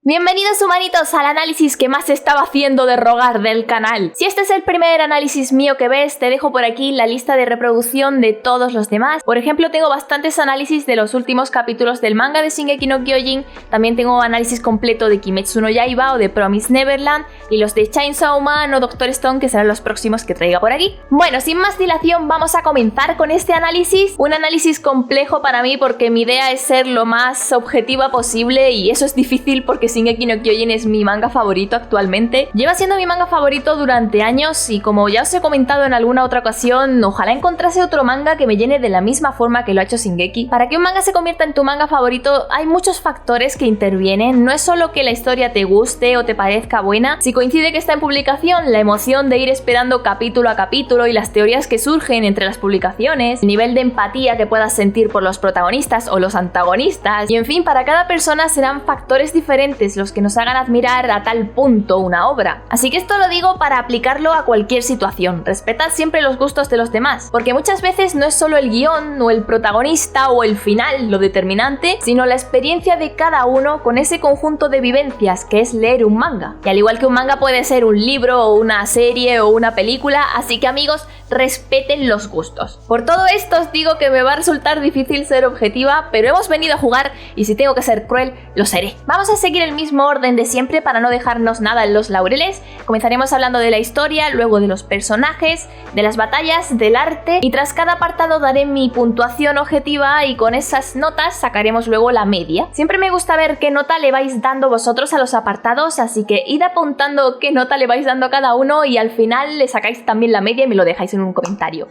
Bienvenidos humanitos al análisis que más estaba haciendo de rogar del canal. Si este es el primer análisis mío que ves, te dejo por aquí la lista de reproducción de todos los demás. Por ejemplo, tengo bastantes análisis de los últimos capítulos del manga de Shingeki no Kyojin, también tengo análisis completo de Kimetsu no Yaiba o de Promised Neverland, y los de Chainsaw Man o Doctor Stone, que serán los próximos que traiga por aquí. Bueno, sin más dilación, vamos a comenzar con este análisis. Un análisis complejo para mí porque mi idea es ser lo más objetiva posible y eso es difícil porque Shingeki no Kyojin es mi manga favorito actualmente. Lleva siendo mi manga favorito durante años y como ya os he comentado en alguna otra ocasión, ojalá encontrase otro manga que me llene de la misma forma que lo ha hecho Shingeki. Para que un manga se convierta en tu manga favorito hay muchos factores que intervienen. No es solo que la historia te guste o te parezca buena. Si coincide que está en publicación, la emoción de ir esperando capítulo a capítulo y las teorías que surgen entre las publicaciones, el nivel de empatía que puedas sentir por los protagonistas o los antagonistas, y en fin, para cada persona serán factores diferentes los que nos hagan admirar a tal punto una obra. Así que esto lo digo para aplicarlo a cualquier situación. Respetad siempre los gustos de los demás, porque muchas veces no es solo el guión o el protagonista o el final lo determinante, sino la experiencia de cada uno con ese conjunto de vivencias que es leer un manga. Y al igual que un manga puede ser un libro o una serie o una película, así que amigos, respeten los gustos. Por todo esto os digo que me va a resultar difícil ser objetiva, pero hemos venido a jugar y si tengo que ser cruel, lo seré. Vamos a seguir el mismo orden de siempre para no dejarnos nada en los laureles. Comenzaremos hablando de la historia, luego de los personajes, de las batallas, del arte, y tras cada apartado daré mi puntuación objetiva y con esas notas sacaremos luego la media. Siempre me gusta ver qué nota le vais dando vosotros a los apartados, así que id apuntando qué nota le vais dando a cada uno y al final le sacáis también la media y me lo dejáis en un comentario.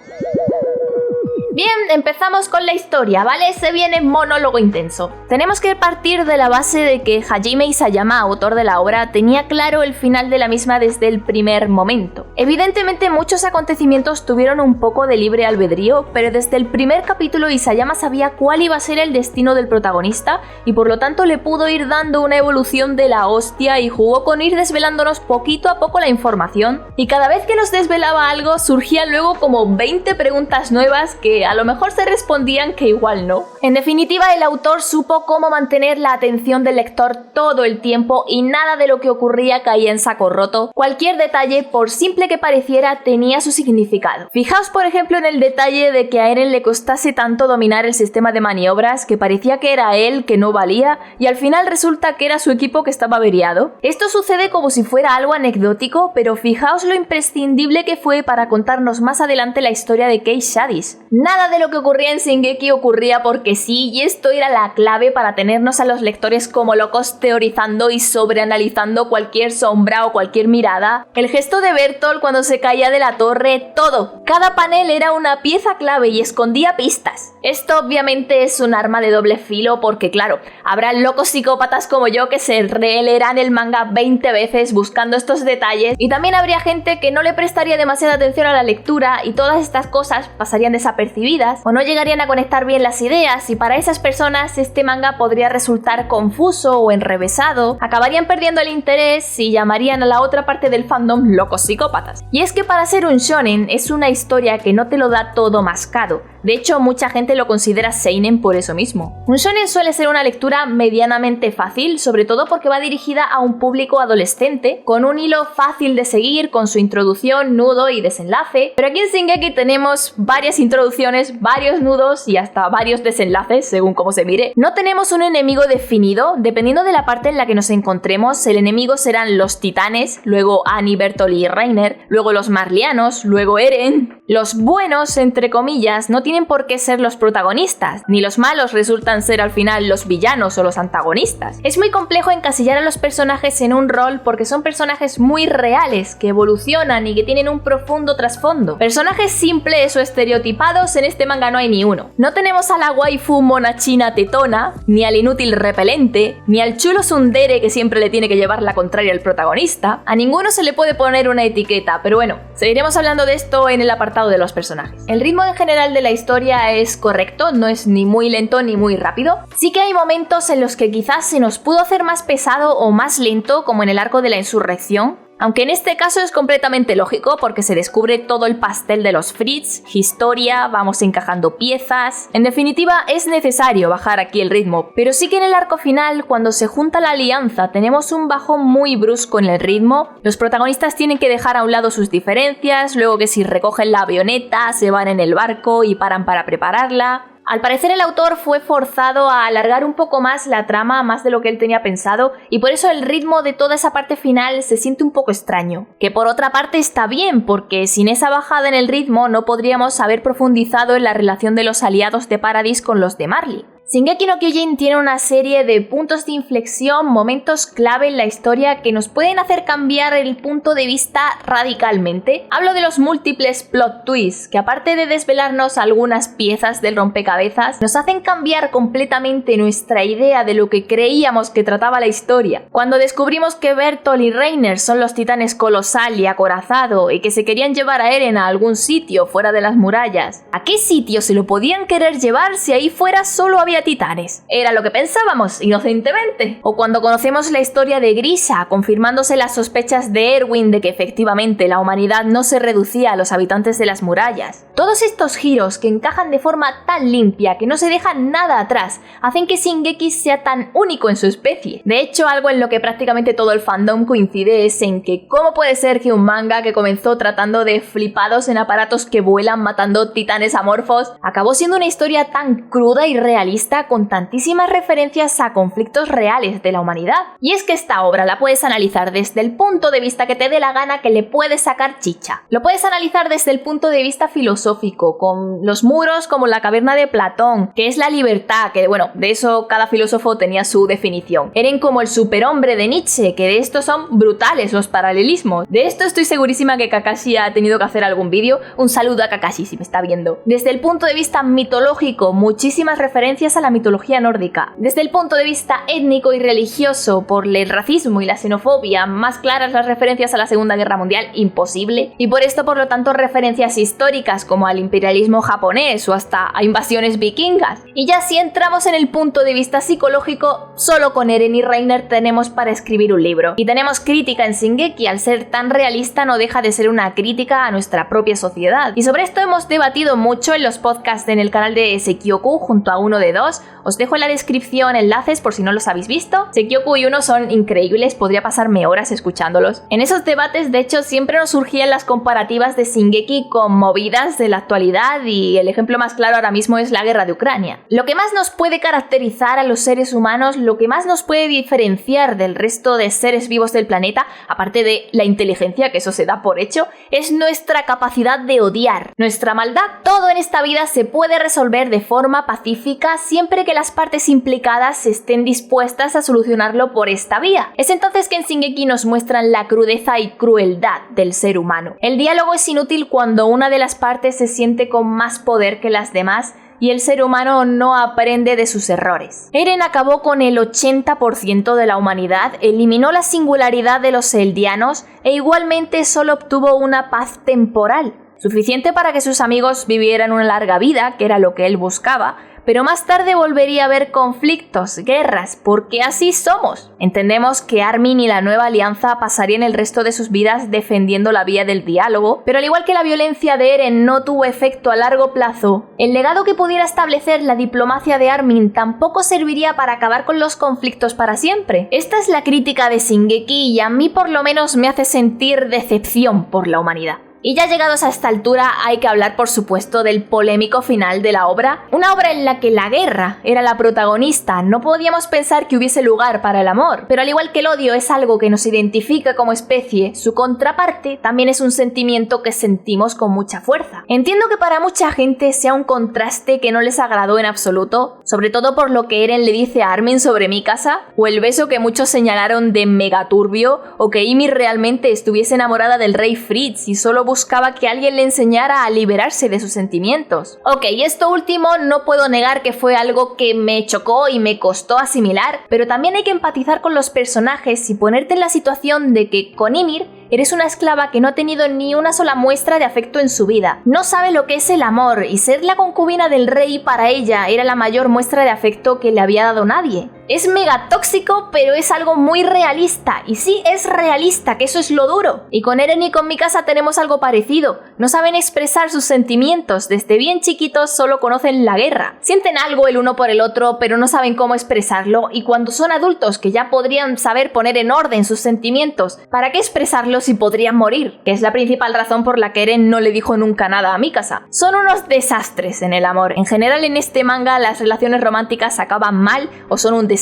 Bien, empezamos con la historia, ¿vale? Se viene monólogo intenso. Tenemos que partir de la base de que Hajime Isayama, autor de la obra, tenía claro el final de la misma desde el primer momento. Evidentemente muchos acontecimientos tuvieron un poco de libre albedrío, pero desde el primer capítulo Isayama sabía cuál iba a ser el destino del protagonista y por lo tanto le pudo ir dando una evolución de la hostia y jugó con ir desvelándonos poquito a poco la información, y cada vez que nos desvelaba algo surgían luego como 20 preguntas nuevas que a lo mejor se respondían que igual no. En definitiva, el autor supo cómo mantener la atención del lector todo el tiempo y nada de lo que ocurría caía en saco roto. Cualquier detalle, por simple que pareciera, tenía su significado. Fijaos por ejemplo en el detalle de que a Eren le costase tanto dominar el sistema de maniobras, que parecía que era él que no valía y al final resulta que era su equipo que estaba averiado. Esto sucede como si fuera algo anecdótico, pero fijaos lo imprescindible que fue para contarnos más adelante la historia de Case Shadis. Nada de lo que ocurría en Shingeki ocurría porque sí, y esto era la clave para tenernos a los lectores como locos teorizando y sobreanalizando cualquier sombra o cualquier mirada. El gesto de Bertolt cuando se caía de la torre, todo. Cada panel era una pieza clave y escondía pistas. Esto obviamente es un arma de doble filo porque claro, habrá locos psicópatas como yo que se releerán el manga 20 veces buscando estos detalles, y también habría gente que no le prestaría demasiada atención a la lectura y todas estas cosas pasarían desapercibidas o no llegarían a conectar bien las ideas, y para esas personas este manga podría resultar confuso o enrevesado, acabarían perdiendo el interés y llamarían a la otra parte del fandom locos psicópatas. Y es que para ser un shonen es una historia que no te lo da todo mascado. De hecho, mucha gente lo considera seinen por eso mismo. Un shonen suele ser una lectura medianamente fácil, sobre todo porque va dirigida a un público adolescente, con un hilo fácil de seguir, con su introducción, nudo y desenlace. Pero aquí en Shingeki tenemos varias introducciones, varios nudos y hasta varios desenlaces, según cómo se mire. No tenemos un enemigo definido. Dependiendo de la parte en la que nos encontremos, el enemigo serán los titanes, luego Annie, Bertolt y Reiner, luego los marlianos, luego Eren. Los buenos, entre comillas, no tienen por qué ser los protagonistas, ni los malos resultan ser al final los villanos o los antagonistas. Es muy complejo encasillar a los personajes en un rol porque son personajes muy reales, que evolucionan y que tienen un profundo trasfondo. Personajes simples o estereotipados en este manga no hay ni uno. No tenemos a la waifu mona china tetona, ni al inútil repelente, ni al chulo tsundere que siempre le tiene que llevar la contraria al protagonista. A ninguno se le puede poner una etiqueta, pero bueno, seguiremos hablando de esto en el apartado de los personajes. El ritmo en general de la historia es correcto, no es ni muy lento ni muy rápido. Sí que hay momentos en los que quizás se nos pudo hacer más pesado o más lento, como en el arco de la insurrección. Aunque en este caso es completamente lógico porque se descubre todo el pastel de los Fritz, historia, vamos encajando piezas. En definitiva, es necesario bajar aquí el ritmo, pero sí que en el arco final, cuando se junta la alianza, tenemos un bajón muy brusco en el ritmo. Los protagonistas tienen que dejar a un lado sus diferencias, luego que si recogen la avioneta, se van en el barco y paran para prepararla. Al parecer el autor fue forzado a alargar un poco más la trama, más de lo que él tenía pensado, y por eso el ritmo de toda esa parte final se siente un poco extraño. Que por otra parte está bien, porque sin esa bajada en el ritmo no podríamos haber profundizado en la relación de los aliados de Paradis con los de Marley. Shingeki no Kyojin tiene una serie de puntos de inflexión, momentos clave en la historia que nos pueden hacer cambiar el punto de vista radicalmente. Hablo de los múltiples plot twists, que aparte de desvelarnos algunas piezas del rompecabezas, nos hacen cambiar completamente nuestra idea de lo que creíamos que trataba la historia. Cuando descubrimos que Bertolt y Reiner son los titanes Colosal y Acorazado y que se querían llevar a Eren a algún sitio fuera de las murallas, ¿a qué sitio se lo podían querer llevar si ahí fuera solo había titanes? Era lo que pensábamos, inocentemente. O cuando conocemos la historia de Grisha, confirmándose las sospechas de Erwin de que efectivamente la humanidad no se reducía a los habitantes de las murallas. Todos estos giros que encajan de forma tan limpia que no se dejan nada atrás, hacen que Shingeki sea tan único en su especie. De hecho, algo en lo que prácticamente todo el fandom coincide es en que cómo puede ser que un manga que comenzó tratando de flipados en aparatos que vuelan matando titanes amorfos, acabó siendo una historia tan cruda y realista con tantísimas referencias a conflictos reales de la humanidad. Y es que esta obra la puedes analizar desde el punto de vista que te dé la gana, que le puedes sacar chicha. Lo puedes analizar desde el punto de vista filosófico, con los muros como la caverna de Platón, que es la libertad, que bueno, de eso cada filósofo tenía su definición. Eren como el superhombre de Nietzsche, que de esto son brutales los paralelismos. De esto estoy segurísima que Kakashi ha tenido que hacer algún vídeo. Un saludo a Kakashi si me está viendo. Desde el punto de vista mitológico, muchísimas referencias a la mitología nórdica. Desde el punto de vista étnico y religioso, por el racismo y la xenofobia, más claras las referencias a la Segunda Guerra Mundial, imposible. Y por esto, por lo tanto, referencias históricas como al imperialismo japonés o hasta a invasiones vikingas. Y ya si entramos en el punto de vista psicológico, solo con Eren y Reiner tenemos para escribir un libro. Y tenemos crítica en Shingeki, al ser tan realista no deja de ser una crítica a nuestra propia sociedad. Y sobre esto hemos debatido mucho en los podcasts en el canal de Sekioku junto a Uno de Dos. Os dejo en la descripción enlaces por si no los habéis visto. Sekioku y Uno son increíbles, podría pasarme horas escuchándolos. En esos debates, de hecho, siempre nos surgían las comparativas de Shingeki con movidas de la actualidad y el ejemplo más claro ahora mismo es la guerra de Ucrania. Lo que más nos puede caracterizar a los seres humanos, lo que más nos puede diferenciar del resto de seres vivos del planeta, aparte de la inteligencia, que eso se da por hecho, es nuestra capacidad de odiar. Nuestra maldad. Todo en esta vida se puede resolver de forma pacífica siempre que las partes implicadas estén dispuestas a solucionarlo por esta vía. Es entonces que en Shingeki nos muestran la crudeza y crueldad del ser humano. El diálogo es inútil cuando una de las partes se siente con más poder que las demás y el ser humano no aprende de sus errores. Eren acabó con el 80% de la humanidad, eliminó la singularidad de los eldianos e igualmente solo obtuvo una paz temporal, suficiente para que sus amigos vivieran una larga vida, que era lo que él buscaba, pero más tarde volvería a haber conflictos, guerras, porque así somos. Entendemos que Armin y la nueva alianza pasarían el resto de sus vidas defendiendo la vía del diálogo, pero al igual que la violencia de Eren no tuvo efecto a largo plazo, el legado que pudiera establecer la diplomacia de Armin tampoco serviría para acabar con los conflictos para siempre. Esta es la crítica de Shingeki y a mí por lo menos me hace sentir decepción por la humanidad. Y ya llegados a esta altura hay que hablar por supuesto del polémico final de la obra, una obra en la que la guerra era la protagonista, no podíamos pensar que hubiese lugar para el amor, pero al igual que el odio es algo que nos identifica como especie, su contraparte también es un sentimiento que sentimos con mucha fuerza. Entiendo que para mucha gente sea un contraste que no les agradó en absoluto, sobre todo por lo que Eren le dice a Armin sobre Mikasa, o el beso que muchos señalaron de megaturbio, o que Ymir realmente estuviese enamorada del rey Fritz y solo buscaba que alguien le enseñara a liberarse de sus sentimientos. Ok, esto último no puedo negar que fue algo que me chocó y me costó asimilar, pero también hay que empatizar con los personajes y ponerte en la situación de que con Ymir eres una esclava que no ha tenido ni una sola muestra de afecto en su vida. No sabe lo que es el amor y ser la concubina del rey para ella era la mayor muestra de afecto que le había dado nadie. Es mega tóxico, pero es algo muy realista. Y sí, es realista, que eso es lo duro. Y con Eren y con Mikasa tenemos algo parecido. No saben expresar sus sentimientos. Desde bien chiquitos solo conocen la guerra. Sienten algo el uno por el otro, pero no saben cómo expresarlo. Y cuando son adultos, que ya podrían saber poner en orden sus sentimientos, ¿para qué expresarlos si podrían morir? Que es la principal razón por la que Eren no le dijo nunca nada a Mikasa. Son unos desastres en el amor. En general en este manga las relaciones románticas acaban mal, o son un desastre,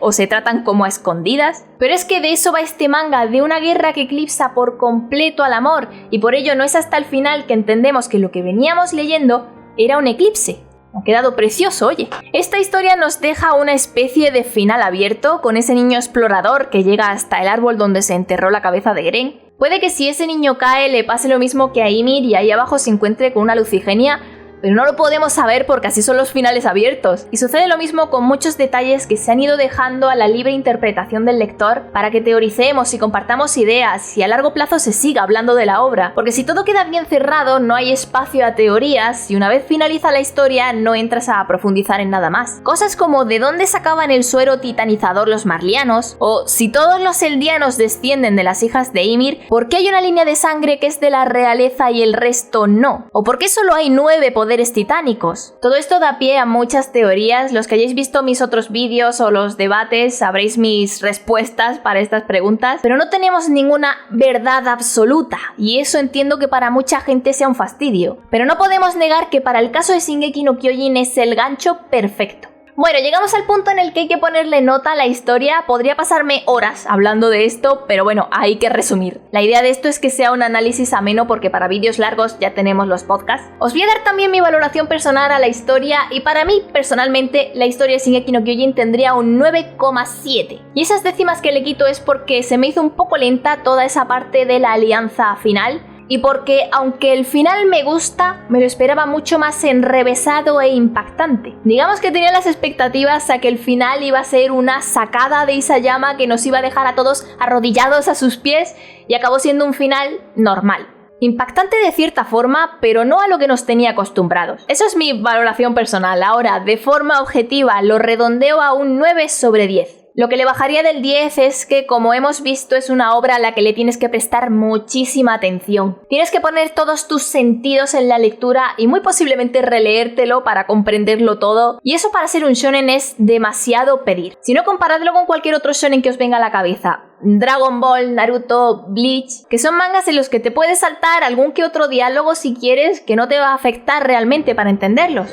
o se tratan como a escondidas. Pero es que de eso va este manga, de una guerra que eclipsa por completo al amor, y por ello no es hasta el final que entendemos que lo que veníamos leyendo era un eclipse. Ha quedado precioso, oye. Esta historia nos deja una especie de final abierto, con ese niño explorador que llega hasta el árbol donde se enterró la cabeza de Eren. Puede que si ese niño cae le pase lo mismo que a Ymir y ahí abajo se encuentre con una lucigenia, pero no lo podemos saber porque así son los finales abiertos. Y sucede lo mismo con muchos detalles que se han ido dejando a la libre interpretación del lector para que teoricemos y compartamos ideas y a largo plazo se siga hablando de la obra. Porque si todo queda bien cerrado, no hay espacio a teorías y una vez finaliza la historia no entras a profundizar en nada más. Cosas como de dónde sacaban el suero titanizador los marlianos, o si todos los eldianos descienden de las hijas de Ymir, ¿por qué hay una línea de sangre que es de la realeza y el resto no? ¿O por qué solo hay 9 poderes titánicos? Todo esto da pie a muchas teorías. Los que hayáis visto mis otros vídeos o los debates sabréis mis respuestas para estas preguntas, pero no tenemos ninguna verdad absoluta y eso entiendo que para mucha gente sea un fastidio, pero no podemos negar que para el caso de Shingeki no Kyojin es el gancho perfecto. Bueno, llegamos al punto en el que hay que ponerle nota a la historia. Podría pasarme horas hablando de esto, pero bueno, hay que resumir. La idea de esto es que sea un análisis ameno porque para vídeos largos ya tenemos los podcasts. Os voy a dar también mi valoración personal a la historia y para mí, personalmente, la historia de Shingeki no Kyojin tendría un 9,7. Y esas décimas que le quito es porque se me hizo un poco lenta toda esa parte de la alianza final. Y porque, aunque el final me gusta, me lo esperaba mucho más enrevesado e impactante. Digamos que tenía las expectativas a que el final iba a ser una sacada de Isayama que nos iba a dejar a todos arrodillados a sus pies y acabó siendo un final normal. Impactante de cierta forma, pero no a lo que nos tenía acostumbrados. Eso es mi valoración personal. Ahora, de forma objetiva, lo redondeo a un 9/10. Lo que le bajaría del 10 es que, como hemos visto, es una obra a la que le tienes que prestar muchísima atención. Tienes que poner todos tus sentidos en la lectura y muy posiblemente releértelo para comprenderlo todo. Y eso para ser un shonen es demasiado pedir. Si no, comparadlo con cualquier otro shonen que os venga a la cabeza. Dragon Ball, Naruto, Bleach, que son mangas en los que te puedes saltar algún que otro diálogo si quieres, que no te va a afectar realmente para entenderlos.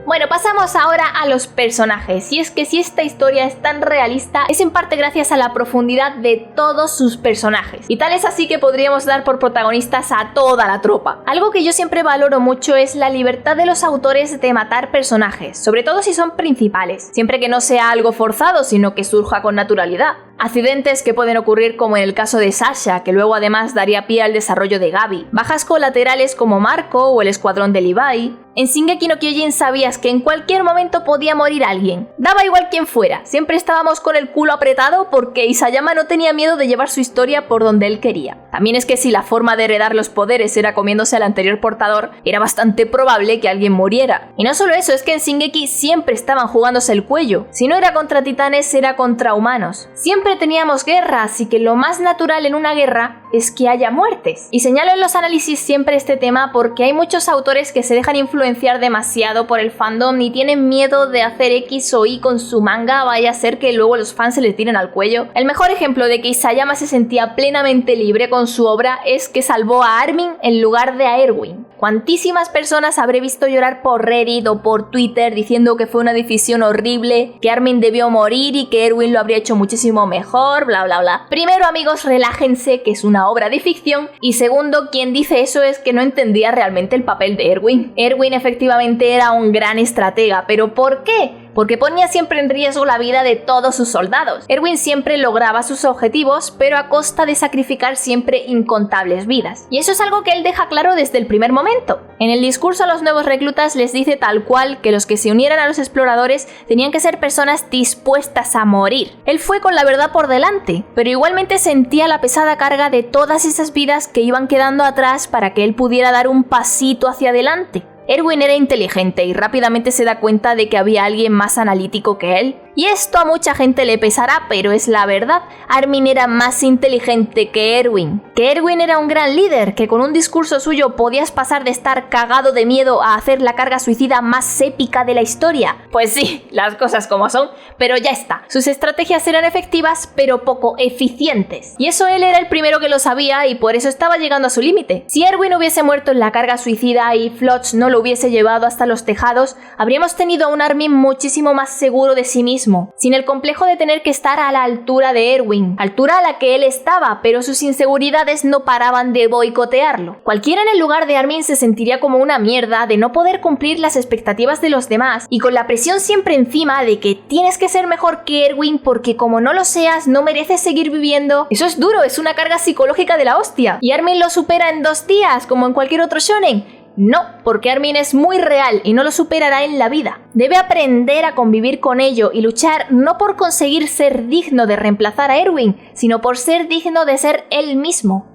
Bueno, pasamos ahora a los personajes, y es que si esta historia es tan realista es en parte gracias a la profundidad de todos sus personajes, y tal es así que podríamos dar por protagonistas a toda la tropa. Algo que yo siempre valoro mucho es la libertad de los autores de matar personajes, sobre todo si son principales, siempre que no sea algo forzado, sino que surja con naturalidad. Accidentes que pueden ocurrir como en el caso de Sasha, que luego además daría pie al desarrollo de Gabi. Bajas colaterales como Marco o el escuadrón de Levi. En Shingeki no Kyojin sabías que en cualquier momento podía morir alguien. Daba igual quién fuera, siempre estábamos con el culo apretado porque Isayama no tenía miedo de llevar su historia por donde él quería. También es que si la forma de heredar los poderes era comiéndose al anterior portador, era bastante probable que alguien muriera. Y no solo eso, es que en Shingeki siempre estaban jugándose el cuello. Si no era contra titanes, era contra humanos. Siempre teníamos guerra, así que lo más natural en una guerra es que haya muertes. Y señalo en los análisis siempre este tema porque hay muchos autores que se dejan influenciar demasiado por el fandom y tienen miedo de hacer X o Y con su manga, vaya a ser que luego los fans se le tiren al cuello. El mejor ejemplo de que Isayama se sentía plenamente libre con su obra es que salvó a Armin en lugar de a Erwin. ¿Cuantísimas personas habré visto llorar por Reddit o por Twitter diciendo que fue una decisión horrible, que Armin debió morir y que Erwin lo habría hecho muchísimo mejor, bla bla bla? Primero, amigos, relájense, que es una obra de ficción, y segundo, quien dice eso es que no entendía realmente el papel de Erwin. Erwin efectivamente era un gran estratega, ¿pero por qué? Porque ponía siempre en riesgo la vida de todos sus soldados. Erwin siempre lograba sus objetivos, pero a costa de sacrificar siempre incontables vidas. Y eso es algo que él deja claro desde el primer momento. En el discurso a los nuevos reclutas les dice tal cual que los que se unieran a los exploradores tenían que ser personas dispuestas a morir. Él fue con la verdad por delante, pero igualmente sentía la pesada carga de todas esas vidas que iban quedando atrás para que él pudiera dar un pasito hacia adelante. Erwin era inteligente y rápidamente se da cuenta de que había alguien más analítico que él. Y esto a mucha gente le pesará, pero es la verdad. Armin era más inteligente que Erwin. Que Erwin era un gran líder, que con un discurso suyo podías pasar de estar cagado de miedo a hacer la carga suicida más épica de la historia. Pues sí, las cosas como son, pero ya está. Sus estrategias eran efectivas, pero poco eficientes. Y eso él era el primero que lo sabía y por eso estaba llegando a su límite. Si Erwin hubiese muerto en la carga suicida y Floch no lo hubiese llevado hasta los tejados, habríamos tenido a un Armin muchísimo más seguro de sí mismo, sin el complejo de tener que estar a la altura de Erwin, altura a la que él estaba, pero sus inseguridades no paraban de boicotearlo. Cualquiera en el lugar de Armin se sentiría como una mierda de no poder cumplir las expectativas de los demás y con la presión siempre encima de que tienes que ser mejor que Erwin porque como no lo seas no mereces seguir viviendo. Eso es duro, es una carga psicológica de la hostia. Y Armin lo supera en 2 días, como en cualquier otro shonen. No, porque Armin es muy real y no lo superará en la vida. Debe aprender a convivir con ello y luchar no por conseguir ser digno de reemplazar a Erwin, sino por ser digno de ser él mismo.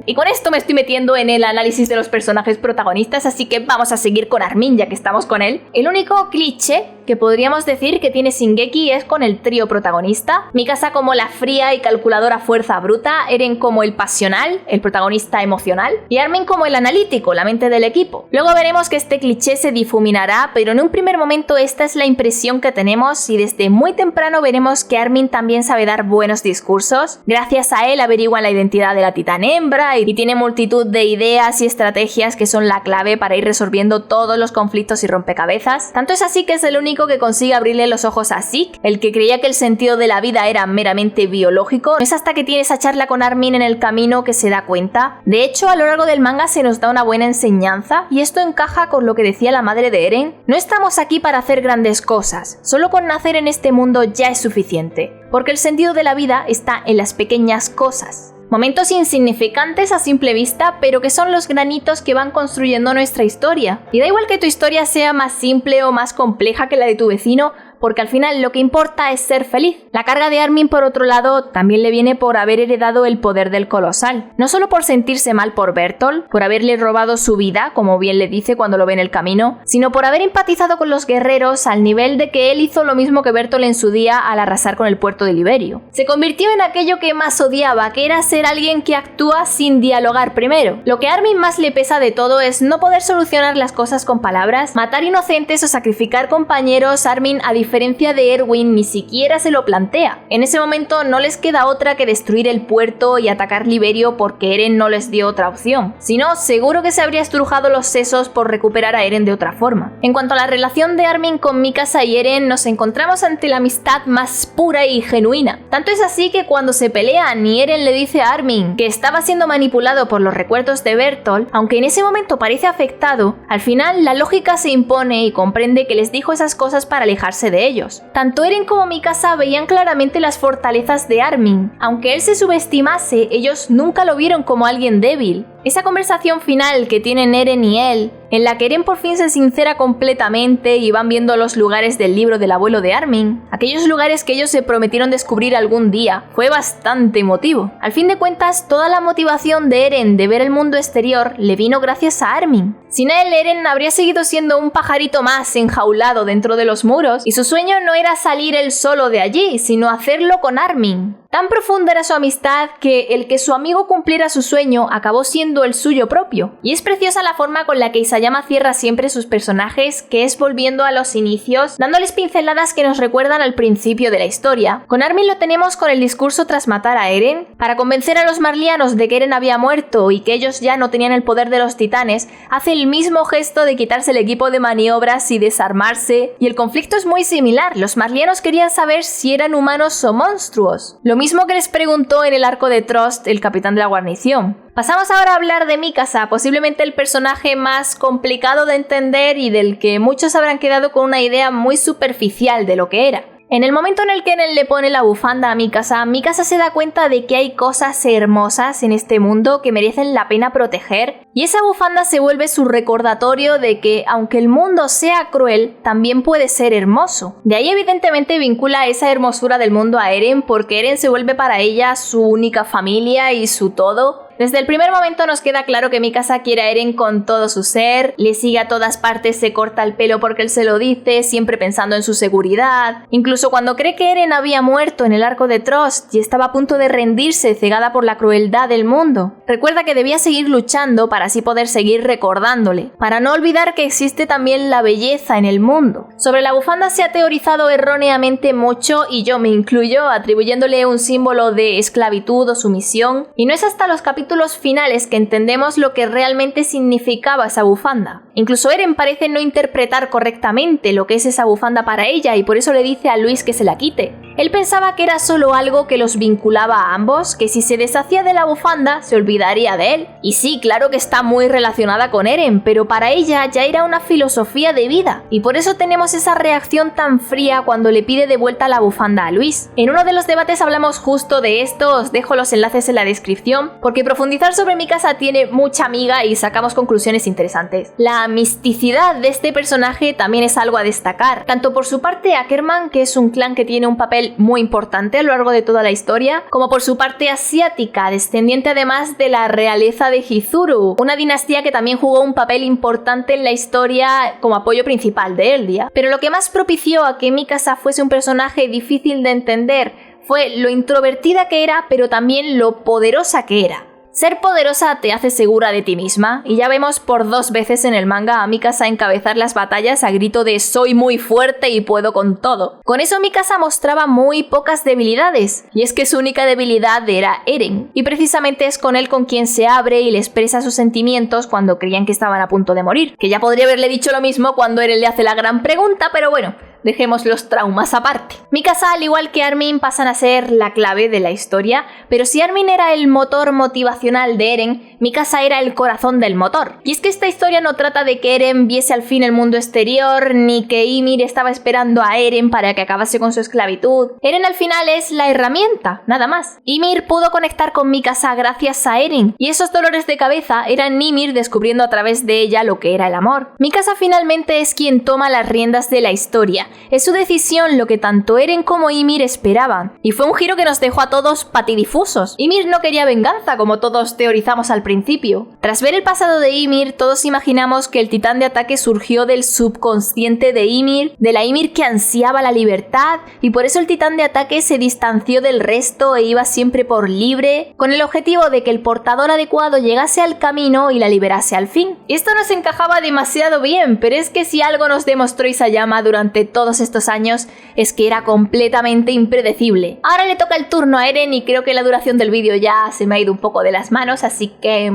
Y con esto me estoy metiendo en el análisis de los personajes protagonistas, así que vamos a seguir con Armin ya que estamos con él. El único cliché que podríamos decir que tiene Shingeki es con el trío protagonista. Mikasa como la fría y calculadora fuerza bruta, Eren como el pasional, el protagonista emocional, y Armin como el analítico, la mente del equipo. Luego veremos que este cliché se difuminará, pero en un primer momento esta es la impresión que tenemos y desde muy temprano veremos que Armin también sabe dar buenos discursos. Gracias a él averiguan la identidad de la titán hembra y tiene multitud de ideas y estrategias que son la clave para ir resolviendo todos los conflictos y rompecabezas. Tanto es así que es el único que consigue abrirle los ojos a Zeke, el que creía que el sentido de la vida era meramente biológico. No es hasta que tiene esa charla con Armin en el camino que se da cuenta. De hecho, a lo largo del manga se nos da una buena enseñanza y esto encaja con lo que decía la madre de Eren. No estamos aquí para hacer grandes cosas, solo con nacer en este mundo ya es suficiente, porque el sentido de la vida está en las pequeñas cosas. Momentos insignificantes a simple vista, pero que son los granitos que van construyendo nuestra historia. Y da igual que tu historia sea más simple o más compleja que la de tu vecino, porque al final lo que importa es ser feliz. La carga de Armin, por otro lado, también le viene por haber heredado el poder del colosal. No solo por sentirse mal por Bertolt, por haberle robado su vida, como bien le dice cuando lo ve en el camino, sino por haber empatizado con los guerreros al nivel de que él hizo lo mismo que Bertolt en su día al arrasar con el puerto de Liberio. Se convirtió en aquello que más odiaba, que era ser alguien que actúa sin dialogar primero. Lo que a Armin más le pesa de todo es no poder solucionar las cosas con palabras, matar inocentes o sacrificar compañeros. Armin, a diferencia de Erwin, ni siquiera se lo plantea. En ese momento no les queda otra que destruir el puerto y atacar Liberio porque Eren no les dio otra opción. Si no, seguro que se habría estrujado los sesos por recuperar a Eren de otra forma. En cuanto a la relación de Armin con Mikasa y Eren, nos encontramos ante la amistad más pura y genuina. Tanto es así que cuando se pelean y Eren le dice a Armin que estaba siendo manipulado por los recuerdos de Bertolt, aunque en ese momento parece afectado, al final la lógica se impone y comprende que les dijo esas cosas para alejarse de ellos. Tanto Eren como Mikasa veían claramente las fortalezas de Armin. Aunque él se subestimase, ellos nunca lo vieron como alguien débil. Esa conversación final que tienen Eren y él, en la que Eren por fin se sincera completamente y van viendo los lugares del libro del abuelo de Armin, aquellos lugares que ellos se prometieron descubrir algún día, fue bastante emotivo. Al fin de cuentas, toda la motivación de Eren de ver el mundo exterior le vino gracias a Armin. Sin él, Eren habría seguido siendo un pajarito más enjaulado dentro de los muros, y su sueño no era salir él solo de allí, sino hacerlo con Armin. Tan profunda era su amistad que el que su amigo cumpliera su sueño acabó siendo el suyo propio. Y es preciosa la forma con la que Isayama cierra siempre sus personajes, que es volviendo a los inicios, dándoles pinceladas que nos recuerdan al principio de la historia. Con Armin lo tenemos con el discurso tras matar a Eren. Para convencer a los marlianos de que Eren había muerto y que ellos ya no tenían el poder de los titanes, hace el mismo gesto de quitarse el equipo de maniobras y desarmarse. Y el conflicto es muy similar. Los marlianos querían saber si eran humanos o monstruos. Lo mismo que les preguntó en el arco de Trust el capitán de la guarnición. Pasamos ahora a hablar de Mikasa, posiblemente el personaje más complicado de entender y del que muchos habrán quedado con una idea muy superficial de lo que era. En el momento en el que Eren le pone la bufanda a Mikasa, Mikasa se da cuenta de que hay cosas hermosas en este mundo que merecen la pena proteger, y esa bufanda se vuelve su recordatorio de que, aunque el mundo sea cruel, también puede ser hermoso. De ahí evidentemente vincula esa hermosura del mundo a Eren, porque Eren se vuelve para ella su única familia y su todo. Desde el primer momento nos queda claro que Mikasa quiere a Eren con todo su ser, le sigue a todas partes, se corta el pelo porque él se lo dice, siempre pensando en su seguridad. Incluso cuando cree que Eren había muerto en el arco de Trost y estaba a punto de rendirse, cegada por la crueldad del mundo, recuerda que debía seguir luchando para así poder seguir recordándole, para no olvidar que existe también la belleza en el mundo. Sobre la bufanda se ha teorizado erróneamente mucho, y yo me incluyo, atribuyéndole un símbolo de esclavitud o sumisión, y no es hasta los capítulos finales que entendemos lo que realmente significaba esa bufanda. Incluso Eren parece no interpretar correctamente lo que es esa bufanda para ella, y por eso le dice a Luis que se la quite. Él pensaba que era solo algo que los vinculaba a ambos, que si se deshacía de la bufanda se olvidaría de él. Y sí, claro que está muy relacionada con Eren, pero para ella ya era una filosofía de vida, y por eso tenemos esa reacción tan fría cuando le pide de vuelta la bufanda a Luis. En uno de los debates hablamos justo de esto, os dejo los enlaces en la descripción, porque profundizar sobre Mikasa tiene mucha miga y sacamos conclusiones interesantes. La misticidad de este personaje también es algo a destacar, tanto por su parte Ackerman, que es un clan que tiene un papel muy importante a lo largo de toda la historia, como por su parte asiática, descendiente además de la realeza de Hizuru, una dinastía que también jugó un papel importante en la historia como apoyo principal de Eldia. Pero lo que más propició a que Mikasa fuese un personaje difícil de entender fue lo introvertida que era, pero también lo poderosa que era. Ser poderosa te hace segura de ti misma, y ya vemos por 2 veces en el manga a Mikasa encabezar las batallas a grito de soy muy fuerte y puedo con todo. Con eso Mikasa mostraba muy pocas debilidades, y es que su única debilidad era Eren, y precisamente es con él con quien se abre y le expresa sus sentimientos cuando creían que estaban a punto de morir, que ya podría haberle dicho lo mismo cuando Eren le hace la gran pregunta, pero bueno, dejemos los traumas aparte. Mikasa, al igual que Armin, pasan a ser la clave de la historia, pero si Armin era el motor motivacional de Eren, Mikasa era el corazón del motor. Y es que esta historia no trata de que Eren viese al fin el mundo exterior, ni que Ymir estaba esperando a Eren para que acabase con su esclavitud. Eren al final es la herramienta, nada más. Ymir pudo conectar con Mikasa gracias a Eren, y esos dolores de cabeza eran Ymir descubriendo a través de ella lo que era el amor. Mikasa finalmente es quien toma las riendas de la historia. Es su decisión lo que tanto Eren como Ymir esperaban, y fue un giro que nos dejó a todos patidifusos. Ymir no quería venganza, como todos teorizamos al principio. Tras ver el pasado de Ymir, todos imaginamos que el titán de ataque surgió del subconsciente de Ymir, de la Ymir que ansiaba la libertad, y por eso el titán de ataque se distanció del resto e iba siempre por libre, con el objetivo de que el portador adecuado llegase al camino y la liberase al fin. Y esto nos encajaba demasiado bien, pero es que si algo nos demostró Isayama durante todos estos años es que era completamente impredecible. Ahora le toca el turno a Eren, y creo que la duración del vídeo ya se me ha ido un poco de las manos, así que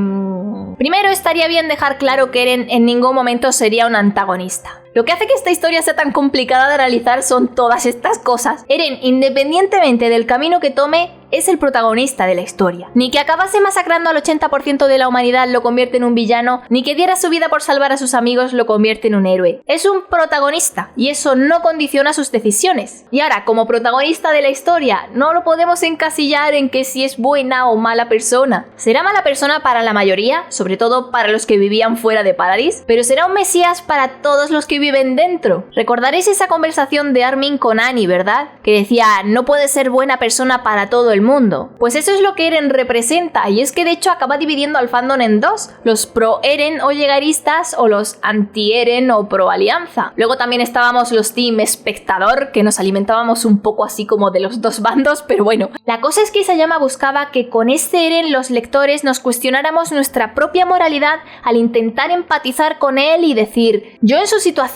primero estaría bien dejar claro que Eren en ningún momento sería un antagonista. Lo que hace que esta historia sea tan complicada de analizar son todas estas cosas. Eren, independientemente del camino que tome, es el protagonista de la historia. Ni que acabase masacrando al 80% de la humanidad lo convierte en un villano, ni que diera su vida por salvar a sus amigos lo convierte en un héroe. Es un protagonista, y eso no condiciona sus decisiones. Y ahora, como protagonista de la historia, no lo podemos encasillar en que si es buena o mala persona. Será mala persona para la mayoría, sobre todo para los que vivían fuera de Paradis, pero será un mesías para todos los que viven dentro. Recordaréis esa conversación de Armin con Annie, ¿verdad? Que decía, no puede ser buena persona para todo el mundo. Pues eso es lo que Eren representa, y es que de hecho acaba dividiendo al fandom en dos, los pro Eren o llegaristas o los anti Eren o pro alianza. Luego también estábamos los team espectador, que nos alimentábamos un poco así como de los dos bandos, pero bueno. La cosa es que Isayama buscaba que con este Eren los lectores nos cuestionáramos nuestra propia moralidad al intentar empatizar con él y decir, yo en su situación,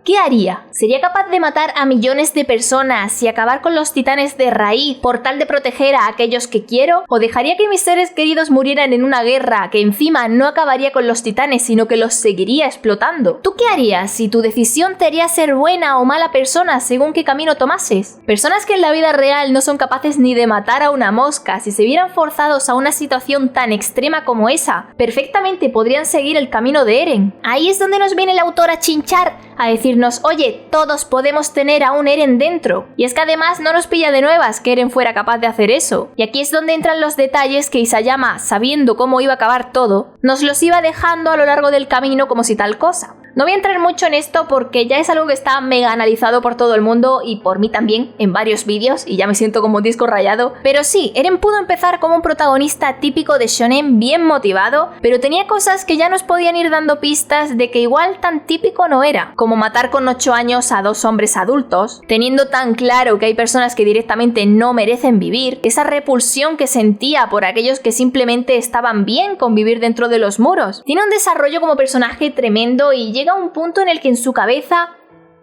¿qué haría? ¿Sería capaz de matar a millones de personas y acabar con los titanes de raíz por tal de proteger a aquellos que quiero? ¿O dejaría que mis seres queridos murieran en una guerra que encima no acabaría con los titanes, sino que los seguiría explotando? ¿Tú qué harías si tu decisión te haría ser buena o mala persona según qué camino tomases? Personas que en la vida real no son capaces ni de matar a una mosca, si se vieran forzados a una situación tan extrema como esa, perfectamente podrían seguir el camino de Eren. Ahí es donde nos viene el autor a chinchar, a decirnos, oye, todos podemos tener a un Eren dentro. Y es que además no nos pilla de nuevas que Eren fuera capaz de hacer eso. Y aquí es donde entran los detalles que Isayama, sabiendo cómo iba a acabar todo, nos los iba dejando a lo largo del camino como si tal cosa. No voy a entrar mucho en esto porque ya es algo que está mega analizado por todo el mundo y por mí también en varios vídeos y ya me siento como un disco rayado, pero sí, Eren pudo empezar como un protagonista típico de shonen bien motivado, pero tenía cosas que ya nos podían ir dando pistas de que igual tan típico no era, como matar con 8 años a 2 hombres adultos, teniendo tan claro que hay personas que directamente no merecen vivir, esa repulsión que sentía por aquellos que simplemente estaban bien con vivir dentro de los muros. Tiene un desarrollo como personaje tremendo y llega a un punto en el que en su cabeza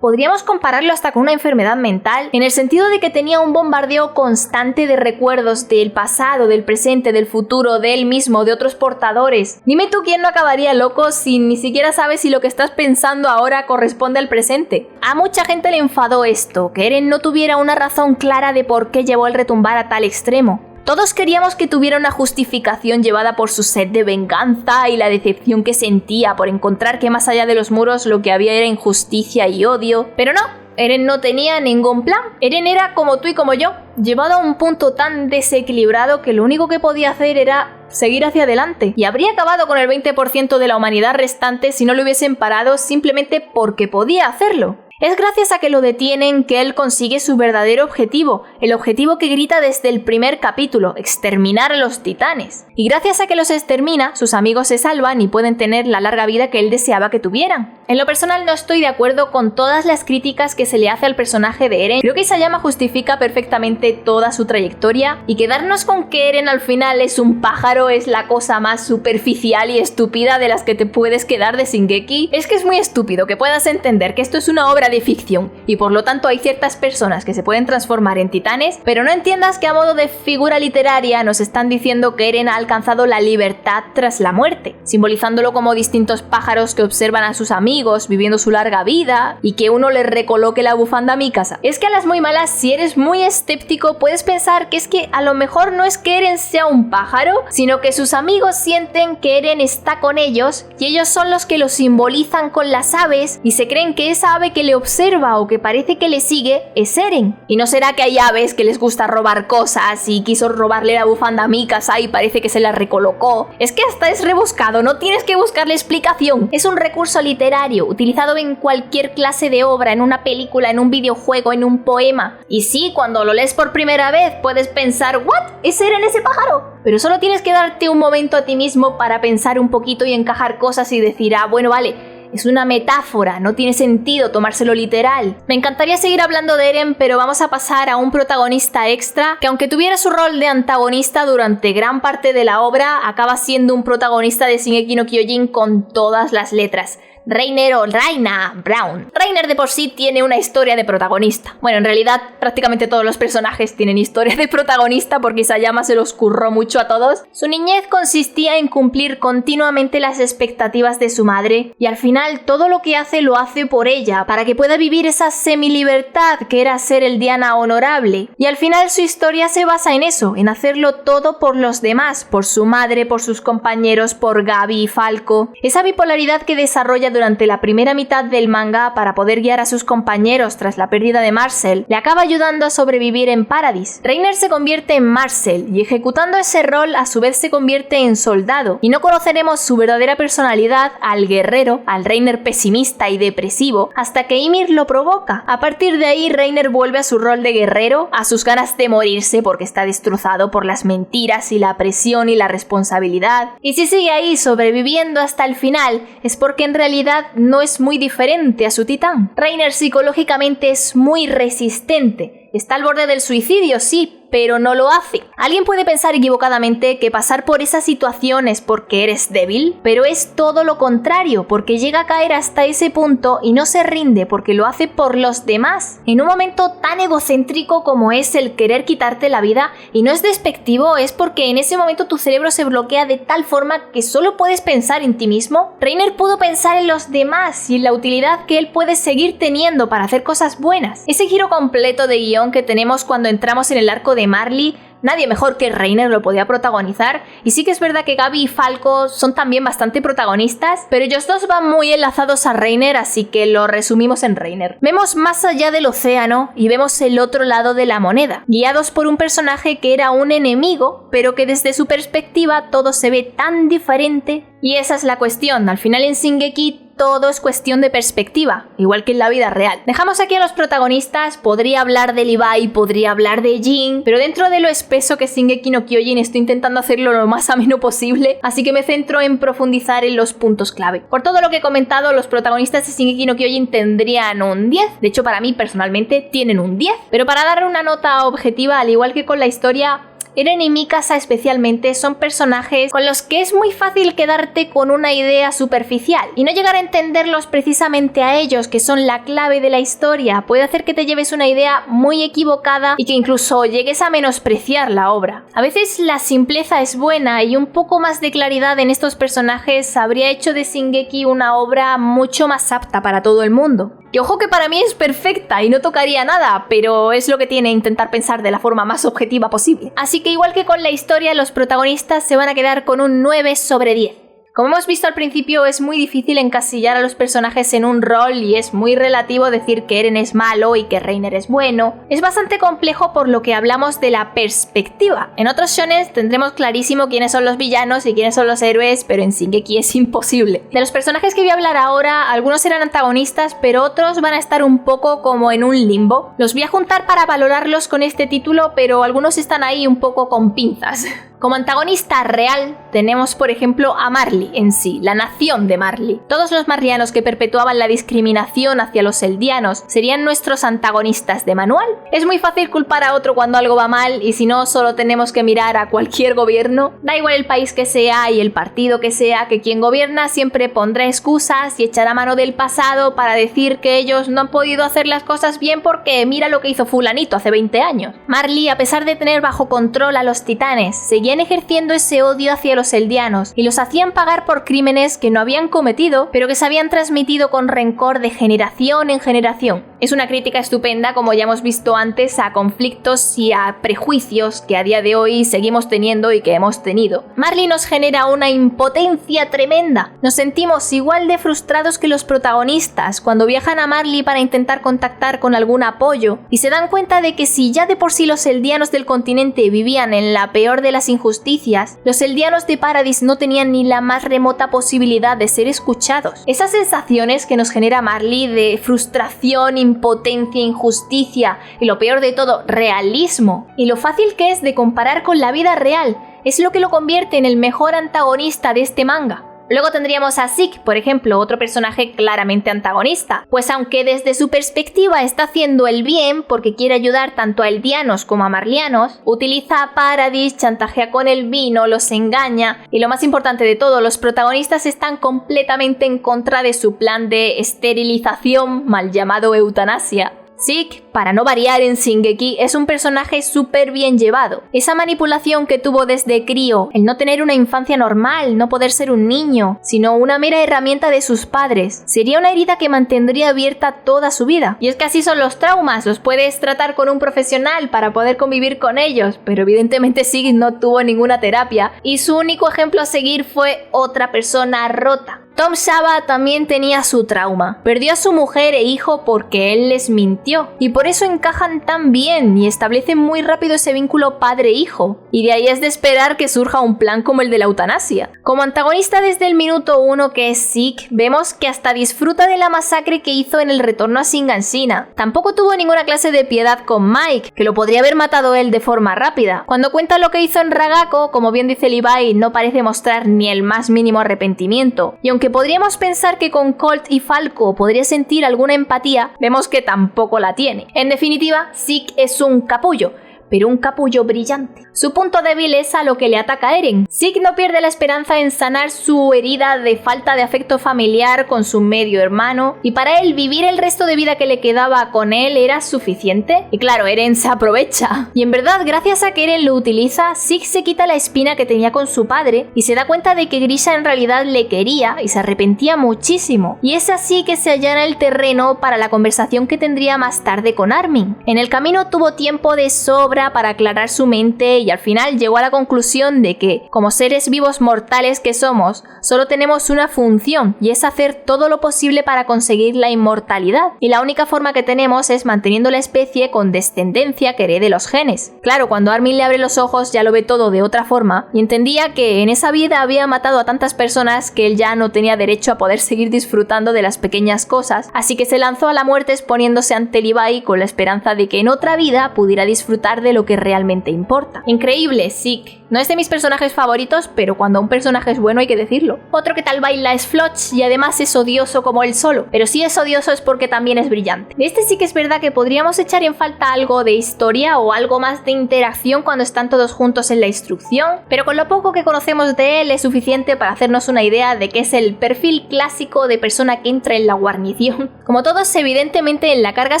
podríamos compararlo hasta con una enfermedad mental, en el sentido de que tenía un bombardeo constante de recuerdos del pasado, del presente, del futuro, de él mismo, de otros portadores. Dime tú quién no acabaría loco si ni siquiera sabes si lo que estás pensando ahora corresponde al presente. A mucha gente le enfadó esto, que Eren no tuviera una razón clara de por qué llevó el retumbar a tal extremo. Todos queríamos que tuviera una justificación llevada por su sed de venganza y la decepción que sentía por encontrar que más allá de los muros lo que había era injusticia y odio. Pero no, Eren no tenía ningún plan. Eren era como tú y como yo, llevado a un punto tan desequilibrado que lo único que podía hacer era seguir hacia adelante. Y habría acabado con el 20% de la humanidad restante si no lo hubiesen parado simplemente porque podía hacerlo. Es gracias a que lo detienen que él consigue su verdadero objetivo, el objetivo que grita desde el primer capítulo, exterminar a los titanes. Y gracias a que los extermina, sus amigos se salvan y pueden tener la larga vida que él deseaba que tuvieran. En lo personal no estoy de acuerdo con todas las críticas que se le hace al personaje de Eren. Creo que Isayama justifica perfectamente toda su trayectoria y quedarnos con que Eren al final es un pájaro es la cosa más superficial y estúpida de las que te puedes quedar de Shingeki. Es que es muy estúpido que puedas entender que esto es una obra de ficción y por lo tanto hay ciertas personas que se pueden transformar en titanes, pero no entiendas que a modo de figura literaria nos están diciendo que Eren ha alcanzado la libertad tras la muerte, simbolizándolo como distintos pájaros que observan a sus amigos viviendo su larga vida y que uno les recoloque la bufanda a Mikasa. Es que a las muy malas, si eres muy escéptico, puedes pensar que es que a lo mejor no es que Eren sea un pájaro, sino que sus amigos sienten que Eren está con ellos y ellos son los que lo simbolizan con las aves y se creen que esa ave que le observa o que parece que le sigue es Eren. Y no será que hay aves que les gusta robar cosas y quiso robarle la bufanda a Mikasa y parece que se la recolocó. Es que hasta es rebuscado, no tienes que buscarle explicación. Es un recurso literario utilizado en cualquier clase de obra, en una película, en un videojuego, en un poema. Y sí, cuando lo lees por primera vez puedes pensar, ¿what? ¿Es Eren ese pájaro? Pero solo tienes que darte un momento a ti mismo para pensar un poquito y encajar cosas y decir, ah, bueno, vale, es una metáfora, no tiene sentido tomárselo literal. Me encantaría seguir hablando de Eren, pero vamos a pasar a un protagonista extra que, aunque tuviera su rol de antagonista durante gran parte de la obra, acaba siendo un protagonista de Shingeki no Kyojin con todas las letras. Reiner o Raina Brown. Reiner de por sí tiene una historia de protagonista. Bueno, en realidad prácticamente todos los personajes tienen historia de protagonista porque Isayama se los curró mucho a todos. Su niñez consistía en cumplir continuamente las expectativas de su madre y al final todo lo que hace lo hace por ella, para que pueda vivir esa semilibertad que era ser el Diana honorable. Y al final su historia se basa en eso, en hacerlo todo por los demás, por su madre, por sus compañeros, por Gaby y Falco. Esa bipolaridad que desarrolla durante la primera mitad del manga para poder guiar a sus compañeros tras la pérdida de Marcel, le acaba ayudando a sobrevivir en Paradis. Reiner se convierte en Marcel y ejecutando ese rol a su vez se convierte en soldado, y no conoceremos su verdadera personalidad, al guerrero, al Reiner pesimista y depresivo, hasta que Ymir lo provoca. A partir de ahí Reiner vuelve a su rol de guerrero, a sus ganas de morirse porque está destrozado por las mentiras y la presión y la responsabilidad, y si sigue ahí sobreviviendo hasta el final es porque en realidad no es muy diferente a su titán. Reiner psicológicamente es muy resistente. Está al borde del suicidio, sí, pero no lo hace. Alguien puede pensar equivocadamente que pasar por esa situación es porque eres débil, pero es todo lo contrario, porque llega a caer hasta ese punto y no se rinde porque lo hace por los demás. En un momento tan egocéntrico como es el querer quitarte la vida, y no es despectivo, es porque en ese momento tu cerebro se bloquea de tal forma que solo puedes pensar en ti mismo. Reiner pudo pensar en los demás y en la utilidad que él puede seguir teniendo para hacer cosas buenas. Ese giro completo de guión que tenemos cuando entramos en el arco de Marley, nadie mejor que Reiner lo podía protagonizar, y sí que es verdad que Gaby y Falco son también bastante protagonistas, pero ellos dos van muy enlazados a Reiner, así que lo resumimos en Reiner. Vemos más allá del océano y vemos el otro lado de la moneda, guiados por un personaje que era un enemigo, pero que desde su perspectiva todo se ve tan diferente. Y esa es la cuestión, al final en Shingeki todo es cuestión de perspectiva, igual que en la vida real. Dejamos aquí a los protagonistas, podría hablar de Levi, podría hablar de Jin, pero dentro de lo espeso que es Shingeki no Kyojin estoy intentando hacerlo lo más ameno posible, así que me centro en profundizar en los puntos clave. Por todo lo que he comentado, los protagonistas de Shingeki no Kyojin tendrían un 10, de hecho para mí personalmente tienen un 10, pero para darle una nota objetiva, al igual que con la historia, Eren y Mikasa especialmente son personajes con los que es muy fácil quedarte con una idea superficial y no llegar a entenderlos precisamente a ellos, que son la clave de la historia. Puede hacer que te lleves una idea muy equivocada y que incluso llegues a menospreciar la obra. A veces la simpleza es buena y un poco más de claridad en estos personajes habría hecho de Shingeki una obra mucho más apta para todo el mundo. Y ojo que para mí es perfecta y no tocaría nada, pero es lo que tiene intentar pensar de la forma más objetiva posible. Así que igual que con la historia, los protagonistas se van a quedar con un 9/10. Como hemos visto al principio, es muy difícil encasillar a los personajes en un rol y es muy relativo decir que Eren es malo y que Reiner es bueno. Es bastante complejo por lo que hablamos de la perspectiva. En otros shonen tendremos clarísimo quiénes son los villanos y quiénes son los héroes, pero en Shingeki es imposible. De los personajes que voy a hablar ahora, algunos serán antagonistas, pero otros van a estar un poco como en un limbo. Los voy a juntar para valorarlos con este título, pero algunos están ahí un poco con pinzas. Como antagonista real tenemos por ejemplo a Marley en sí, la nación de Marley. Todos los marlianos que perpetuaban la discriminación hacia los eldianos serían nuestros antagonistas de manual. Es muy fácil culpar a otro cuando algo va mal y si no solo tenemos que mirar a cualquier gobierno. Da igual el país que sea y el partido que sea, que quien gobierna siempre pondrá excusas y echará mano del pasado para decir que ellos no han podido hacer las cosas bien porque mira lo que hizo fulanito hace 20 años. Marley, a pesar de tener bajo control a los titanes, seguían ejerciendo ese odio hacia los eldianos y los hacían pagar por crímenes que no habían cometido, pero que se habían transmitido con rencor de generación en generación. Es una crítica estupenda, como ya hemos visto antes, a conflictos y a prejuicios que a día de hoy seguimos teniendo y que hemos tenido. Marley nos genera una impotencia tremenda. Nos sentimos igual de frustrados que los protagonistas cuando viajan a Marley para intentar contactar con algún apoyo y se dan cuenta de que si ya de por sí los eldianos del continente vivían en la peor de las injusticias, los eldianos de Paradis no tenían ni la más remota posibilidad de ser escuchados. Esas sensaciones que nos genera Marley de frustración, impotencia, injusticia y lo peor de todo, realismo, y lo fácil que es de comparar con la vida real, es lo que lo convierte en el mejor antagonista de este manga. Luego tendríamos a Zeke, por ejemplo, otro personaje claramente antagonista, pues aunque desde su perspectiva está haciendo el bien porque quiere ayudar tanto a eldianos como a marlianos, utiliza a Paradis, chantajea con el vino, los engaña y lo más importante de todo, los protagonistas están completamente en contra de su plan de esterilización, mal llamado eutanasia. Zeke, para no variar en Shingeki, es un personaje súper bien llevado. Esa manipulación que tuvo desde crío, el no tener una infancia normal, no poder ser un niño, sino una mera herramienta de sus padres, sería una herida que mantendría abierta toda su vida. Y es que así son los traumas, los puedes tratar con un profesional para poder convivir con ellos, pero evidentemente Zeke no tuvo ninguna terapia y su único ejemplo a seguir fue otra persona rota. Tom Saba también tenía su trauma. Perdió a su mujer e hijo porque él les mintió. Y por eso encajan tan bien y establecen muy rápido ese vínculo padre-hijo. Y de ahí es de esperar que surja un plan como el de la eutanasia. Como antagonista desde el minuto 1 que es Zeke, vemos que hasta disfruta de la masacre que hizo en el retorno a Shinganshina. Tampoco tuvo ninguna clase de piedad con Mike, que lo podría haber matado él de forma rápida. Cuando cuenta lo que hizo en Ragako, como bien dice Levi, no parece mostrar ni el más mínimo arrepentimiento. Y aunque podríamos pensar que con Colt y Falco podría sentir alguna empatía, vemos que tampoco la tiene. En definitiva, Zeke es un capullo, pero un capullo brillante. Su punto débil es a lo que le ataca a Eren. Zeke no pierde la esperanza en sanar su herida de falta de afecto familiar con su medio hermano, y para él vivir el resto de vida que le quedaba con él era suficiente. Y claro, Eren se aprovecha. Y en verdad, gracias a que Eren lo utiliza, Zeke se quita la espina que tenía con su padre y se da cuenta de que Grisha en realidad le quería y se arrepentía muchísimo. Y es así que se allana el terreno para la conversación que tendría más tarde con Armin. En el camino tuvo tiempo de sobra obra para aclarar su mente y al final llegó a la conclusión de que, como seres vivos mortales que somos, solo tenemos una función y es hacer todo lo posible para conseguir la inmortalidad. Y la única forma que tenemos es manteniendo la especie con descendencia que herede los genes. Claro, cuando Armin le abre los ojos ya lo ve todo de otra forma y entendía que en esa vida había matado a tantas personas que él ya no tenía derecho a poder seguir disfrutando de las pequeñas cosas, así que se lanzó a la muerte exponiéndose ante Levi con la esperanza de que en otra vida pudiera disfrutar de lo que realmente importa. Increíble, Zeke. No es de mis personajes favoritos, pero cuando un personaje es bueno hay que decirlo. Otro que tal baila es Floch y además es odioso como él solo, pero si es odioso es porque también es brillante. De este sí que es verdad que podríamos echar en falta algo de historia o algo más de interacción cuando están todos juntos en la instrucción, pero con lo poco que conocemos de él es suficiente para hacernos una idea de que es el perfil clásico de persona que entra en la guarnición. Como todos, evidentemente en la carga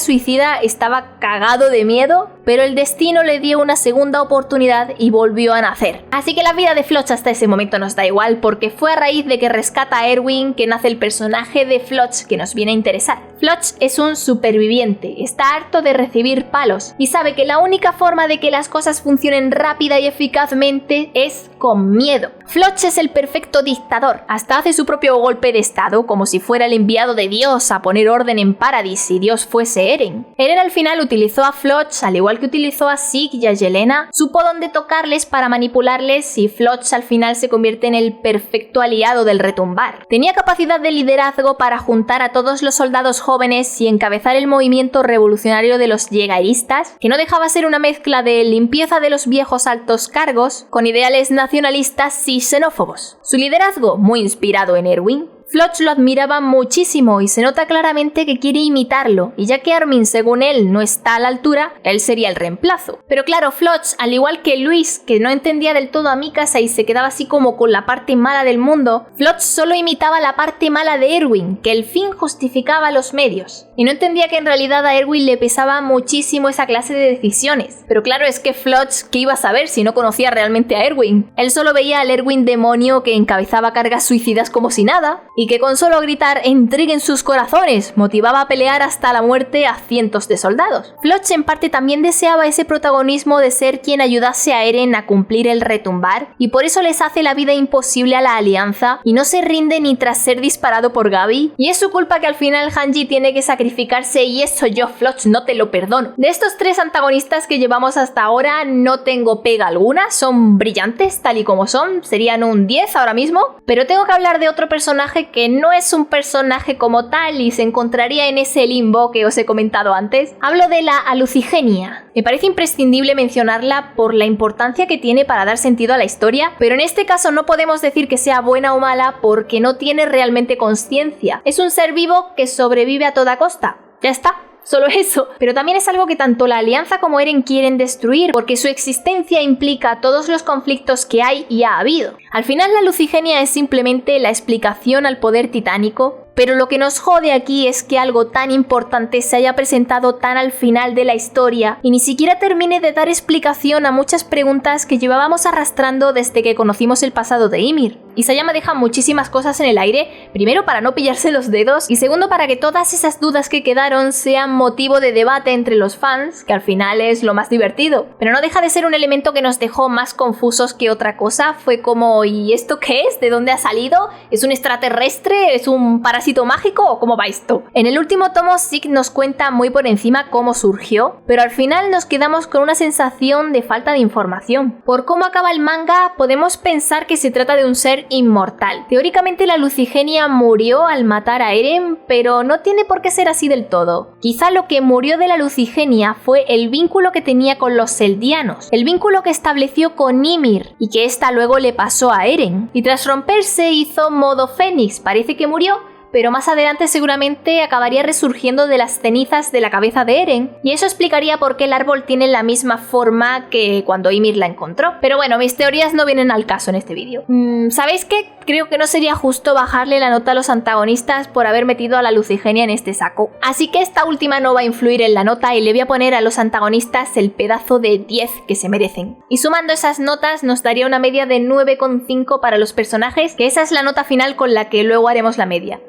suicida estaba cagado de miedo, pero el destino le dio una segunda oportunidad y volvió a nacer. Así que la vida de Floch hasta ese momento nos da igual, porque fue a raíz de que rescata a Erwin que nace el personaje de Floch que nos viene a interesar. Floch es un superviviente, está harto de recibir palos y sabe que la única forma de que las cosas funcionen rápida y eficazmente es con miedo. Floch es el perfecto dictador, hasta hace su propio golpe de estado como si fuera el enviado de Dios a poner orden en Paradis si Dios fuese Eren. Eren al final utilizó a Floch, al igual que utilizó a Zeke y a Yelena, supo dónde tocarles para manipularles y Floch al final se convierte en el perfecto aliado del retumbar. Tenía capacidad de liderazgo para juntar a todos los soldados jóvenes y encabezar el movimiento revolucionario de los Jägeristas, que no dejaba ser una mezcla de limpieza de los viejos altos cargos con ideales nacionalistas y xenófobos. Su liderazgo, muy inspirado en Erwin, Floch lo admiraba muchísimo y se nota claramente que quiere imitarlo, y ya que Armin, según él, no está a la altura, él sería el reemplazo. Pero claro, Floch, al igual que Luis, que no entendía del todo a Mikasa y se quedaba así como con la parte mala del mundo, Floch solo imitaba la parte mala de Erwin, que el fin justificaba los medios. Y no entendía que en realidad a Erwin le pesaba muchísimo esa clase de decisiones. Pero claro, es que Floch, ¿qué iba a saber si no conocía realmente a Erwin? Él solo veía al Erwin demonio que encabezaba cargas suicidas como si nada, y que con solo gritar "entreguen sus corazones" motivaba a pelear hasta la muerte a cientos de soldados. Floch en parte también deseaba ese protagonismo de ser quien ayudase a Eren a cumplir el retumbar, y por eso les hace la vida imposible a la alianza y no se rinde ni tras ser disparado por Gabi, y es su culpa que al final Hanji tiene que sacrificarse, y eso yo, Floch, no te lo perdono. De estos tres antagonistas que llevamos hasta ahora no tengo pega alguna, son brillantes tal y como son, serían un 10 ahora mismo, pero tengo que hablar de otro personaje que no es un personaje como tal y se encontraría en ese limbo que os he comentado antes. Hablo de la Alucigenia. Me parece imprescindible mencionarla por la importancia que tiene para dar sentido a la historia, pero en este caso no podemos decir que sea buena o mala porque no tiene realmente conciencia. Es un ser vivo que sobrevive a toda costa. Ya está. Solo eso, pero también es algo que tanto la Alianza como Eren quieren destruir, porque su existencia implica todos los conflictos que hay y ha habido. Al final la Lucigenia es simplemente la explicación al poder titánico, pero lo que nos jode aquí es que algo tan importante se haya presentado tan al final de la historia y ni siquiera termine de dar explicación a muchas preguntas que llevábamos arrastrando desde que conocimos el pasado de Ymir. Isayama deja muchísimas cosas en el aire, primero para no pillarse los dedos y segundo para que todas esas dudas que quedaron sean motivo de debate entre los fans, que al final es lo más divertido. Pero no deja de ser un elemento que nos dejó más confusos que otra cosa. Fue como, ¿y esto qué es? ¿De dónde ha salido? ¿Es un extraterrestre? ¿Es un parásito mágico? ¿O cómo va esto? En el último tomo Zeke nos cuenta muy por encima cómo surgió, pero al final nos quedamos con una sensación de falta de información. Por cómo acaba el manga, podemos pensar que se trata de un ser inmortal. Teóricamente la Lucigenia murió al matar a Eren, pero no tiene por qué ser así del todo. Quizá lo que murió de la Lucigenia fue el vínculo que tenía con los Eldianos, el vínculo que estableció con Ymir y que ésta luego le pasó a Eren. Y tras romperse hizo modo Fénix, parece que murió, pero más adelante seguramente acabaría resurgiendo de las cenizas de la cabeza de Eren, y eso explicaría por qué el árbol tiene la misma forma que cuando Ymir la encontró. Pero bueno, mis teorías no vienen al caso en este vídeo. ¿Sabéis qué? Creo que no sería justo bajarle la nota a los antagonistas por haber metido a la Lucigenia en este saco. Así que esta última no va a influir en la nota y le voy a poner a los antagonistas el pedazo de 10 que se merecen. Y sumando esas notas nos daría una media de 9,5 para los personajes, que esa es la nota final con la que luego haremos la media.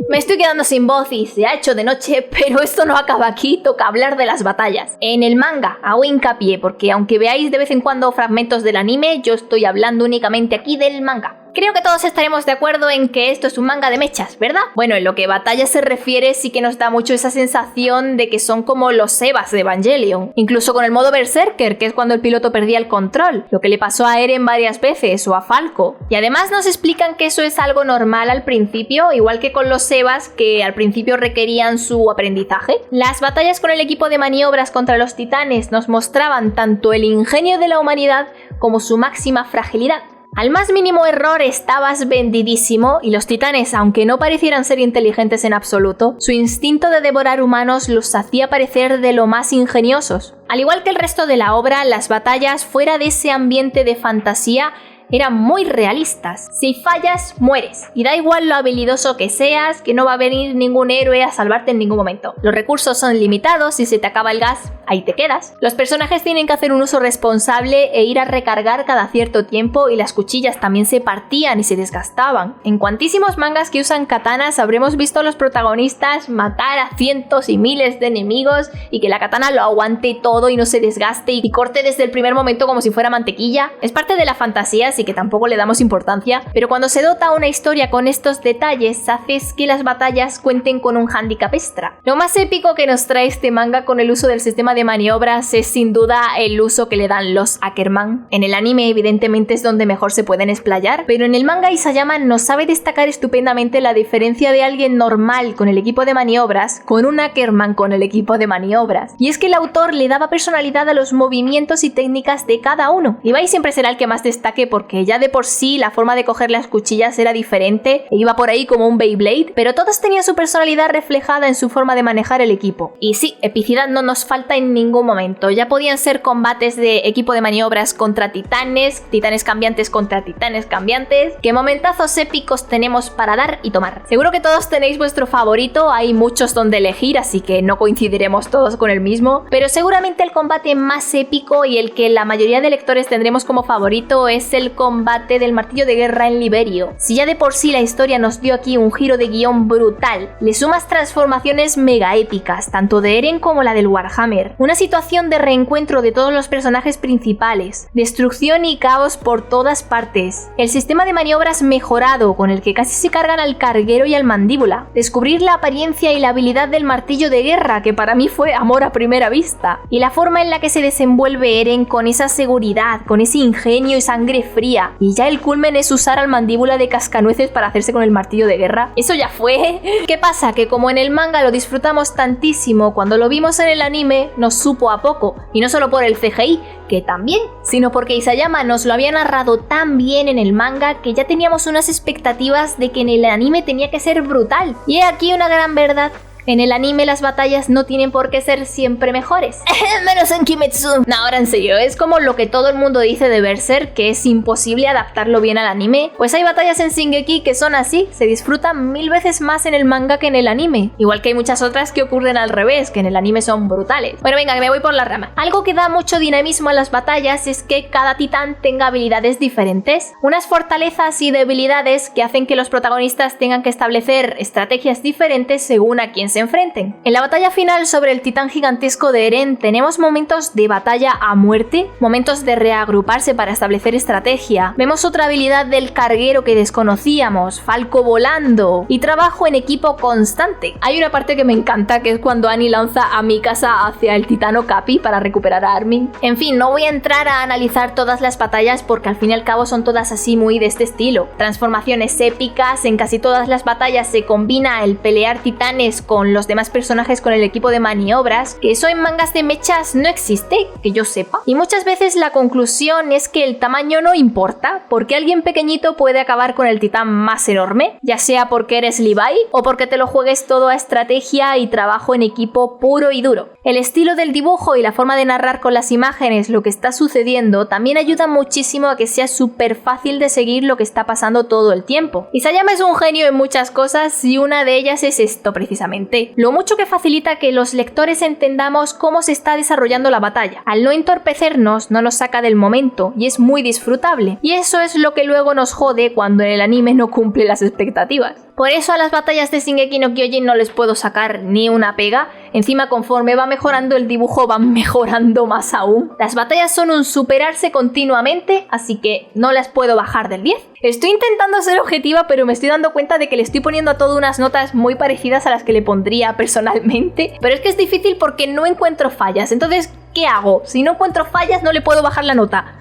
Me estoy quedando sin voz y se ha hecho de noche, pero esto no acaba aquí, toca hablar de las batallas. En el manga hago hincapié porque aunque veáis de vez en cuando fragmentos del anime, yo estoy hablando únicamente aquí del manga. Creo que todos estaremos de acuerdo en que esto es un manga de mechas, ¿verdad? Bueno, en lo que batalla se refiere sí que nos da mucho esa sensación de que son como los Evas de Evangelion. Incluso con el modo Berserker, que es cuando el piloto perdía el control, lo que le pasó a Eren varias veces o a Falco. Y además nos explican que eso es algo normal al principio, igual que con los Evas que al principio requerían su aprendizaje. Las batallas con el equipo de maniobras contra los titanes nos mostraban tanto el ingenio de la humanidad como su máxima fragilidad. Al más mínimo error estabas vendidísimo y los titanes, aunque no parecieran ser inteligentes en absoluto, su instinto de devorar humanos los hacía parecer de lo más ingeniosos. Al igual que el resto de la obra, las batallas fuera de ese ambiente de fantasía eran muy realistas. Si fallas, mueres. Y da igual lo habilidoso que seas, que no va a venir ningún héroe a salvarte en ningún momento. Los recursos son limitados, si se te acaba el gas, ahí te quedas. Los personajes tienen que hacer un uso responsable e ir a recargar cada cierto tiempo y las cuchillas también se partían y se desgastaban. En cuantísimos mangas que usan katanas habremos visto a los protagonistas matar a cientos y miles de enemigos y que la katana lo aguante todo y no se desgaste y corte desde el primer momento como si fuera mantequilla. Es parte de la fantasía, así que tampoco le damos importancia, pero cuando se dota una historia con estos detalles haces que las batallas cuenten con un hándicap extra. Lo más épico que nos trae este manga con el uso del sistema de maniobras es sin duda el uso que le dan los Ackerman. En el anime evidentemente es donde mejor se pueden explayar, pero en el manga Isayama nos sabe destacar estupendamente la diferencia de alguien normal con el equipo de maniobras con un Ackerman con el equipo de maniobras. Y es que el autor le daba personalidad a los movimientos y técnicas de cada uno. Levi siempre será el que más destaque porque ya de por sí la forma de coger las cuchillas era diferente e iba por ahí como un Beyblade, pero todos tenían su personalidad reflejada en su forma de manejar el equipo. Y sí, epicidad no nos falta en ningún momento. Ya podían ser combates de equipo de maniobras contra titanes, titanes cambiantes contra titanes cambiantes. ¿Qué momentazos épicos tenemos para dar y tomar? Seguro que todos tenéis vuestro favorito, hay muchos donde elegir, así que no coincidiremos todos con el mismo, pero seguramente el combate más épico y el que la mayoría de lectores tendremos como favorito es el combate del martillo de guerra en Liberio. Si ya de por sí la historia nos dio aquí un giro de guión brutal, le sumas transformaciones mega épicas, tanto de Eren como la del Warhammer, una situación de reencuentro de todos los personajes principales, destrucción y caos por todas partes, el sistema de maniobras mejorado con el que casi se cargan al carguero y al mandíbula, descubrir la apariencia y la habilidad del martillo de guerra que para mí fue amor a primera vista, y la forma en la que se desenvuelve Eren con esa seguridad, con ese ingenio y sangre fría, y ya el culmen es usar al mandíbula de cascanueces para hacerse con el martillo de guerra. Eso ya fue. ¿Qué pasa? Que como en el manga lo disfrutamos tantísimo, cuando lo vimos en el anime nos supo a poco, y no solo por el CGI, que también, sino porque Isayama nos lo había narrado tan bien en el manga que ya teníamos unas expectativas de que en el anime tenía que ser brutal. Y he aquí una gran verdad. En el anime las batallas no tienen por qué ser siempre mejores. Menos en Kimetsu. No, ahora en serio, es como lo que todo el mundo dice de Berserk, que es imposible adaptarlo bien al anime. Pues hay batallas en Shingeki que son así, se disfrutan 1000 veces más en el manga que en el anime. Igual que hay muchas otras que ocurren al revés, que en el anime son brutales. Bueno, venga, que me voy por la rama. Algo que da mucho dinamismo a las batallas es que cada titán tenga habilidades diferentes. Unas fortalezas y debilidades que hacen que los protagonistas tengan que establecer estrategias diferentes según a quién se enfrenten. En la batalla final sobre el titán gigantesco de Eren tenemos momentos de batalla a muerte, momentos de reagruparse para establecer estrategia, vemos otra habilidad del carguero que desconocíamos, Falco volando y trabajo en equipo constante. Hay una parte que me encanta que es cuando Annie lanza a Mikasa hacia el titán Okapi para recuperar a Armin. En fin, no voy a entrar a analizar todas las batallas porque al fin y al cabo son todas así muy de este estilo. Transformaciones épicas, en casi todas las batallas se combina el pelear titanes con los demás personajes con el equipo de maniobras, que eso en mangas de mechas no existe, que yo sepa. Y muchas veces la conclusión es que el tamaño no importa, porque alguien pequeñito puede acabar con el titán más enorme, ya sea porque eres Levi o porque te lo juegues todo a estrategia y trabajo en equipo puro y duro. El estilo del dibujo y la forma de narrar con las imágenes lo que está sucediendo también ayuda muchísimo a que sea súper fácil de seguir lo que está pasando todo el tiempo. Isayama es un genio en muchas cosas y una de ellas es esto precisamente. Lo mucho que facilita que los lectores entendamos cómo se está desarrollando la batalla. Al no entorpecernos, no nos saca del momento y es muy disfrutable. Y eso es lo que luego nos jode cuando el anime no cumple las expectativas. Por eso a las batallas de Shingeki no Kyojin no les puedo sacar ni una pega. Encima, conforme va mejorando el dibujo, van mejorando más aún. Las batallas son un superarse continuamente, así que no las puedo bajar del 10. Estoy intentando ser objetiva, pero me estoy dando cuenta de que le estoy poniendo a todo unas notas muy parecidas a las que le pondría personalmente. Pero es que es difícil porque no encuentro fallas. Entonces, ¿qué hago? Si no encuentro fallas, no le puedo bajar la nota.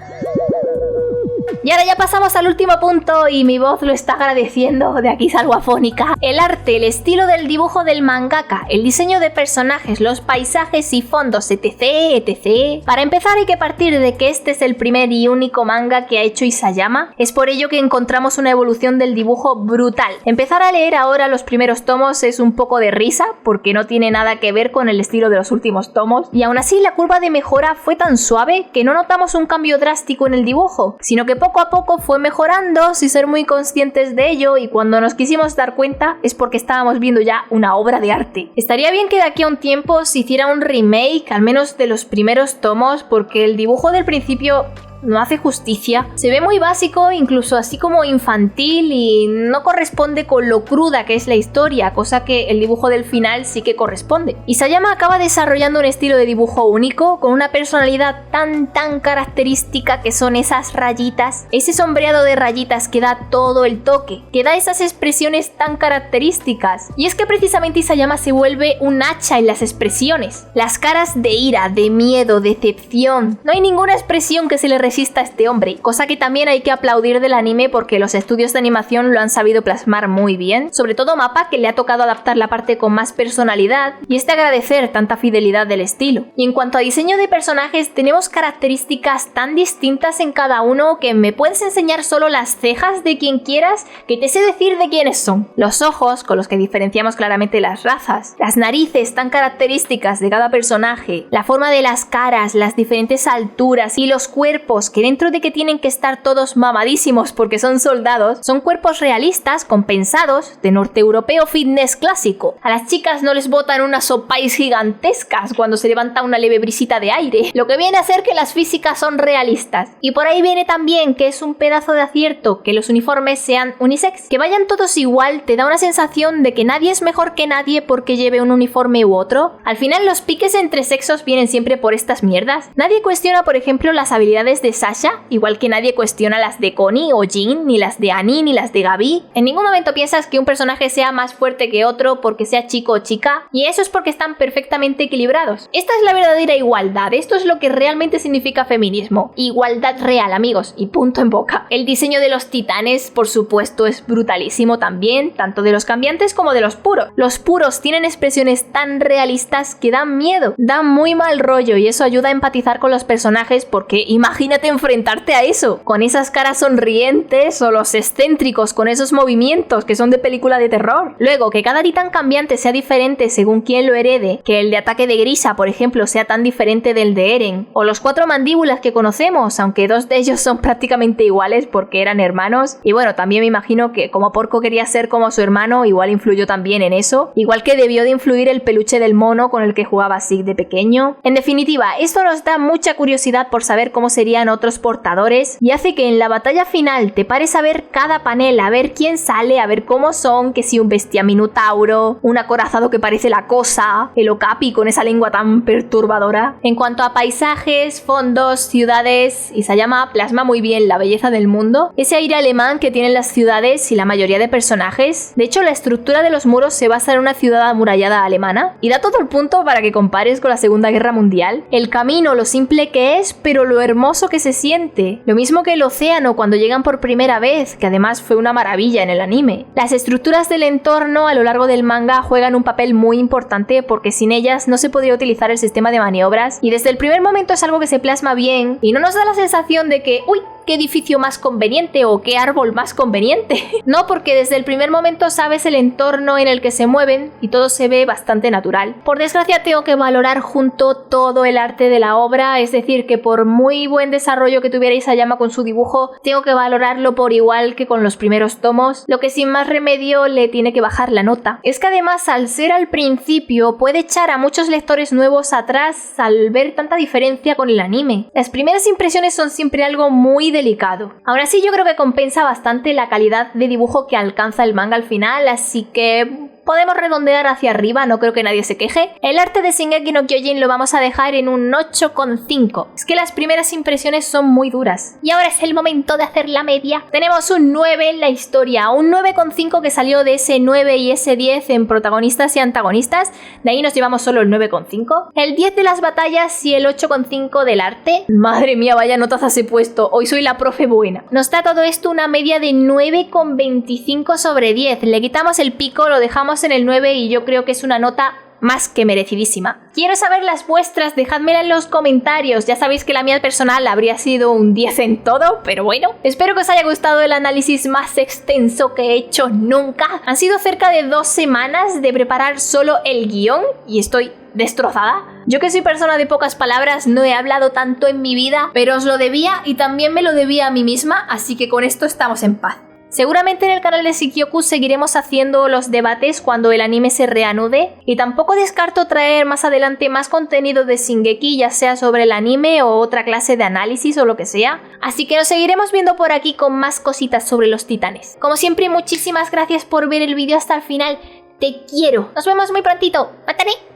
Y ahora ya pasamos al último punto y mi voz lo está agradeciendo, de aquí salgo afónica. El arte, el estilo del dibujo del mangaka, el diseño de personajes, los paisajes y fondos, etc. Para empezar hay que partir de que este es el primer y único manga que ha hecho Isayama. Es por ello que encontramos una evolución del dibujo brutal. Empezar a leer ahora los primeros tomos es un poco de risa, porque no tiene nada que ver con el estilo de los últimos tomos. Y aún así la curva de mejora fue tan suave que no notamos un cambio drástico en el dibujo, sino que poco a poco fue mejorando sin ser muy conscientes de ello, y cuando nos quisimos dar cuenta es porque estábamos viendo ya una obra de arte. Estaría bien que de aquí a un tiempo se hiciera un remake, al menos de los primeros tomos, porque el dibujo del principio no hace justicia. Se ve muy básico, incluso así como infantil, y no corresponde con lo cruda que es la historia, cosa que el dibujo del final sí que corresponde. Isayama acaba desarrollando un estilo de dibujo único, con una personalidad tan característica, que son esas rayitas, ese sombreado de rayitas que da todo el toque, que da esas expresiones tan características. Y es que precisamente Isayama se vuelve un hacha en las expresiones. Las caras de ira, de miedo, decepción, no hay ninguna expresión que se le resista a este hombre, cosa que también hay que aplaudir del anime, porque los estudios de animación lo han sabido plasmar muy bien, sobre todo MAPPA, que le ha tocado adaptar la parte con más personalidad, y es de agradecer tanta fidelidad del estilo. Y en cuanto a diseño de personajes, tenemos características tan distintas en cada uno que me puedes enseñar solo las cejas de quien quieras, que te sé decir de quiénes son. Los ojos, con los que diferenciamos claramente las razas, las narices tan características de cada personaje, la forma de las caras, las diferentes alturas y los cuerpos, que dentro de que tienen que estar todos mamadísimos porque son soldados, son cuerpos realistas, compensados, de norteuropeo fitness clásico. A las chicas no les botan unas sopais gigantescas cuando se levanta una leve brisita de aire, lo que viene a ser que las físicas son realistas. Y por ahí viene también que es un pedazo de acierto que los uniformes sean unisex, que vayan todos igual. Te da una sensación de que nadie es mejor que nadie porque lleve un uniforme u otro. Al final los piques entre sexos vienen siempre por estas mierdas. Nadie cuestiona, por ejemplo, las habilidades de Sasha, igual que nadie cuestiona las de Connie o Jin, ni las de Annie, ni las de Gabi. En ningún momento piensas que un personaje sea más fuerte que otro porque sea chico o chica, y eso es porque están perfectamente equilibrados. Esta es la verdadera igualdad, esto es lo que realmente significa feminismo. Igualdad real, amigos, y punto en boca. El diseño de los titanes, por supuesto, es brutalísimo también, tanto de los cambiantes como de los puros. Los puros tienen expresiones tan realistas que dan miedo, dan muy mal rollo, y eso ayuda a empatizar con los personajes, porque imagínate enfrentarte a eso, con esas caras sonrientes, o los excéntricos con esos movimientos que son de película de terror. Luego, que cada titán cambiante sea diferente según quien lo herede, que el de ataque de Grisa, por ejemplo, sea tan diferente del de Eren, o los 4 mandíbulas que conocemos, aunque 2 de ellos son prácticamente iguales porque eran hermanos. Y bueno, también me imagino que como Porco quería ser como su hermano, igual influyó también en eso, igual que debió de influir el peluche del mono con el que jugaba Zeke de pequeño. En definitiva, esto nos da mucha curiosidad por saber cómo serían otros portadores, y hace que en la batalla final te pares a ver cada panel, a ver quién sale, a ver cómo son, que si un bestia minotauro, un acorazado que parece la cosa, el okapi con esa lengua tan perturbadora. En cuanto a paisajes, fondos, ciudades, Isayama plasma muy bien la belleza del mundo, ese aire alemán que tienen las ciudades y la mayoría de personajes. De hecho, la estructura de los muros se basa en una ciudad amurallada alemana, y da todo el punto para que compares con la Segunda Guerra Mundial. El camino, lo simple que es, pero lo hermoso que se siente. Lo mismo que el océano cuando llegan por primera vez, que además fue una maravilla en el anime. Las estructuras del entorno a lo largo del manga juegan un papel muy importante, porque sin ellas no se podría utilizar el sistema de maniobras, y desde el primer momento es algo que se plasma bien y no nos da la sensación de que, uy, qué edificio más conveniente o qué árbol más conveniente. No, porque desde el primer momento sabes el entorno en el que se mueven y todo se ve bastante natural. Por desgracia tengo que valorar junto todo el arte de la obra, es decir, que por muy buen desarrollo que tuviera Isayama con su dibujo, tengo que valorarlo por igual que con los primeros tomos, lo que sin más remedio le tiene que bajar la nota. Es que además, al ser al principio, puede echar a muchos lectores nuevos atrás al ver tanta diferencia con el anime. Las primeras impresiones son siempre algo muy delicado. Aún así yo creo que compensa bastante la calidad de dibujo que alcanza el manga al final, así que podemos redondear hacia arriba, no creo que nadie se queje. El arte de Shingeki no Kyojin lo vamos a dejar en un 8,5. Es que las primeras impresiones son muy duras. Y ahora es el momento de hacer la media. Tenemos un 9 en la historia, un 9,5 que salió de ese 9 y ese 10 en protagonistas y antagonistas. De ahí nos llevamos solo el 9,5. El 10 de las batallas y el 8,5 del arte. Madre mía, vaya notazas he puesto. Hoy soy la profe buena. Nos da todo esto una media de 9,25 sobre 10. Le quitamos el pico, lo dejamos en el 9 y yo creo que es una nota más que merecidísima. Quiero saber las vuestras, dejádmela en los comentarios. Ya sabéis que la mía personal habría sido un 10 en todo, pero bueno. Espero que os haya gustado el análisis más extenso que he hecho nunca. Han sido cerca de 2 semanas de preparar solo el guión y estoy destrozada. Yo que soy persona de pocas palabras no he hablado tanto en mi vida, pero os lo debía y también me lo debía a mí misma, así que con esto estamos en paz. Seguramente en el canal de Shikioku seguiremos haciendo los debates cuando el anime se reanude y tampoco descarto traer más adelante más contenido de Shingeki, ya sea sobre el anime o otra clase de análisis o lo que sea. Así que nos seguiremos viendo por aquí con más cositas sobre los titanes. Como siempre, muchísimas gracias por ver el vídeo hasta el final. Te quiero. Nos vemos muy prontito. ¡Matane!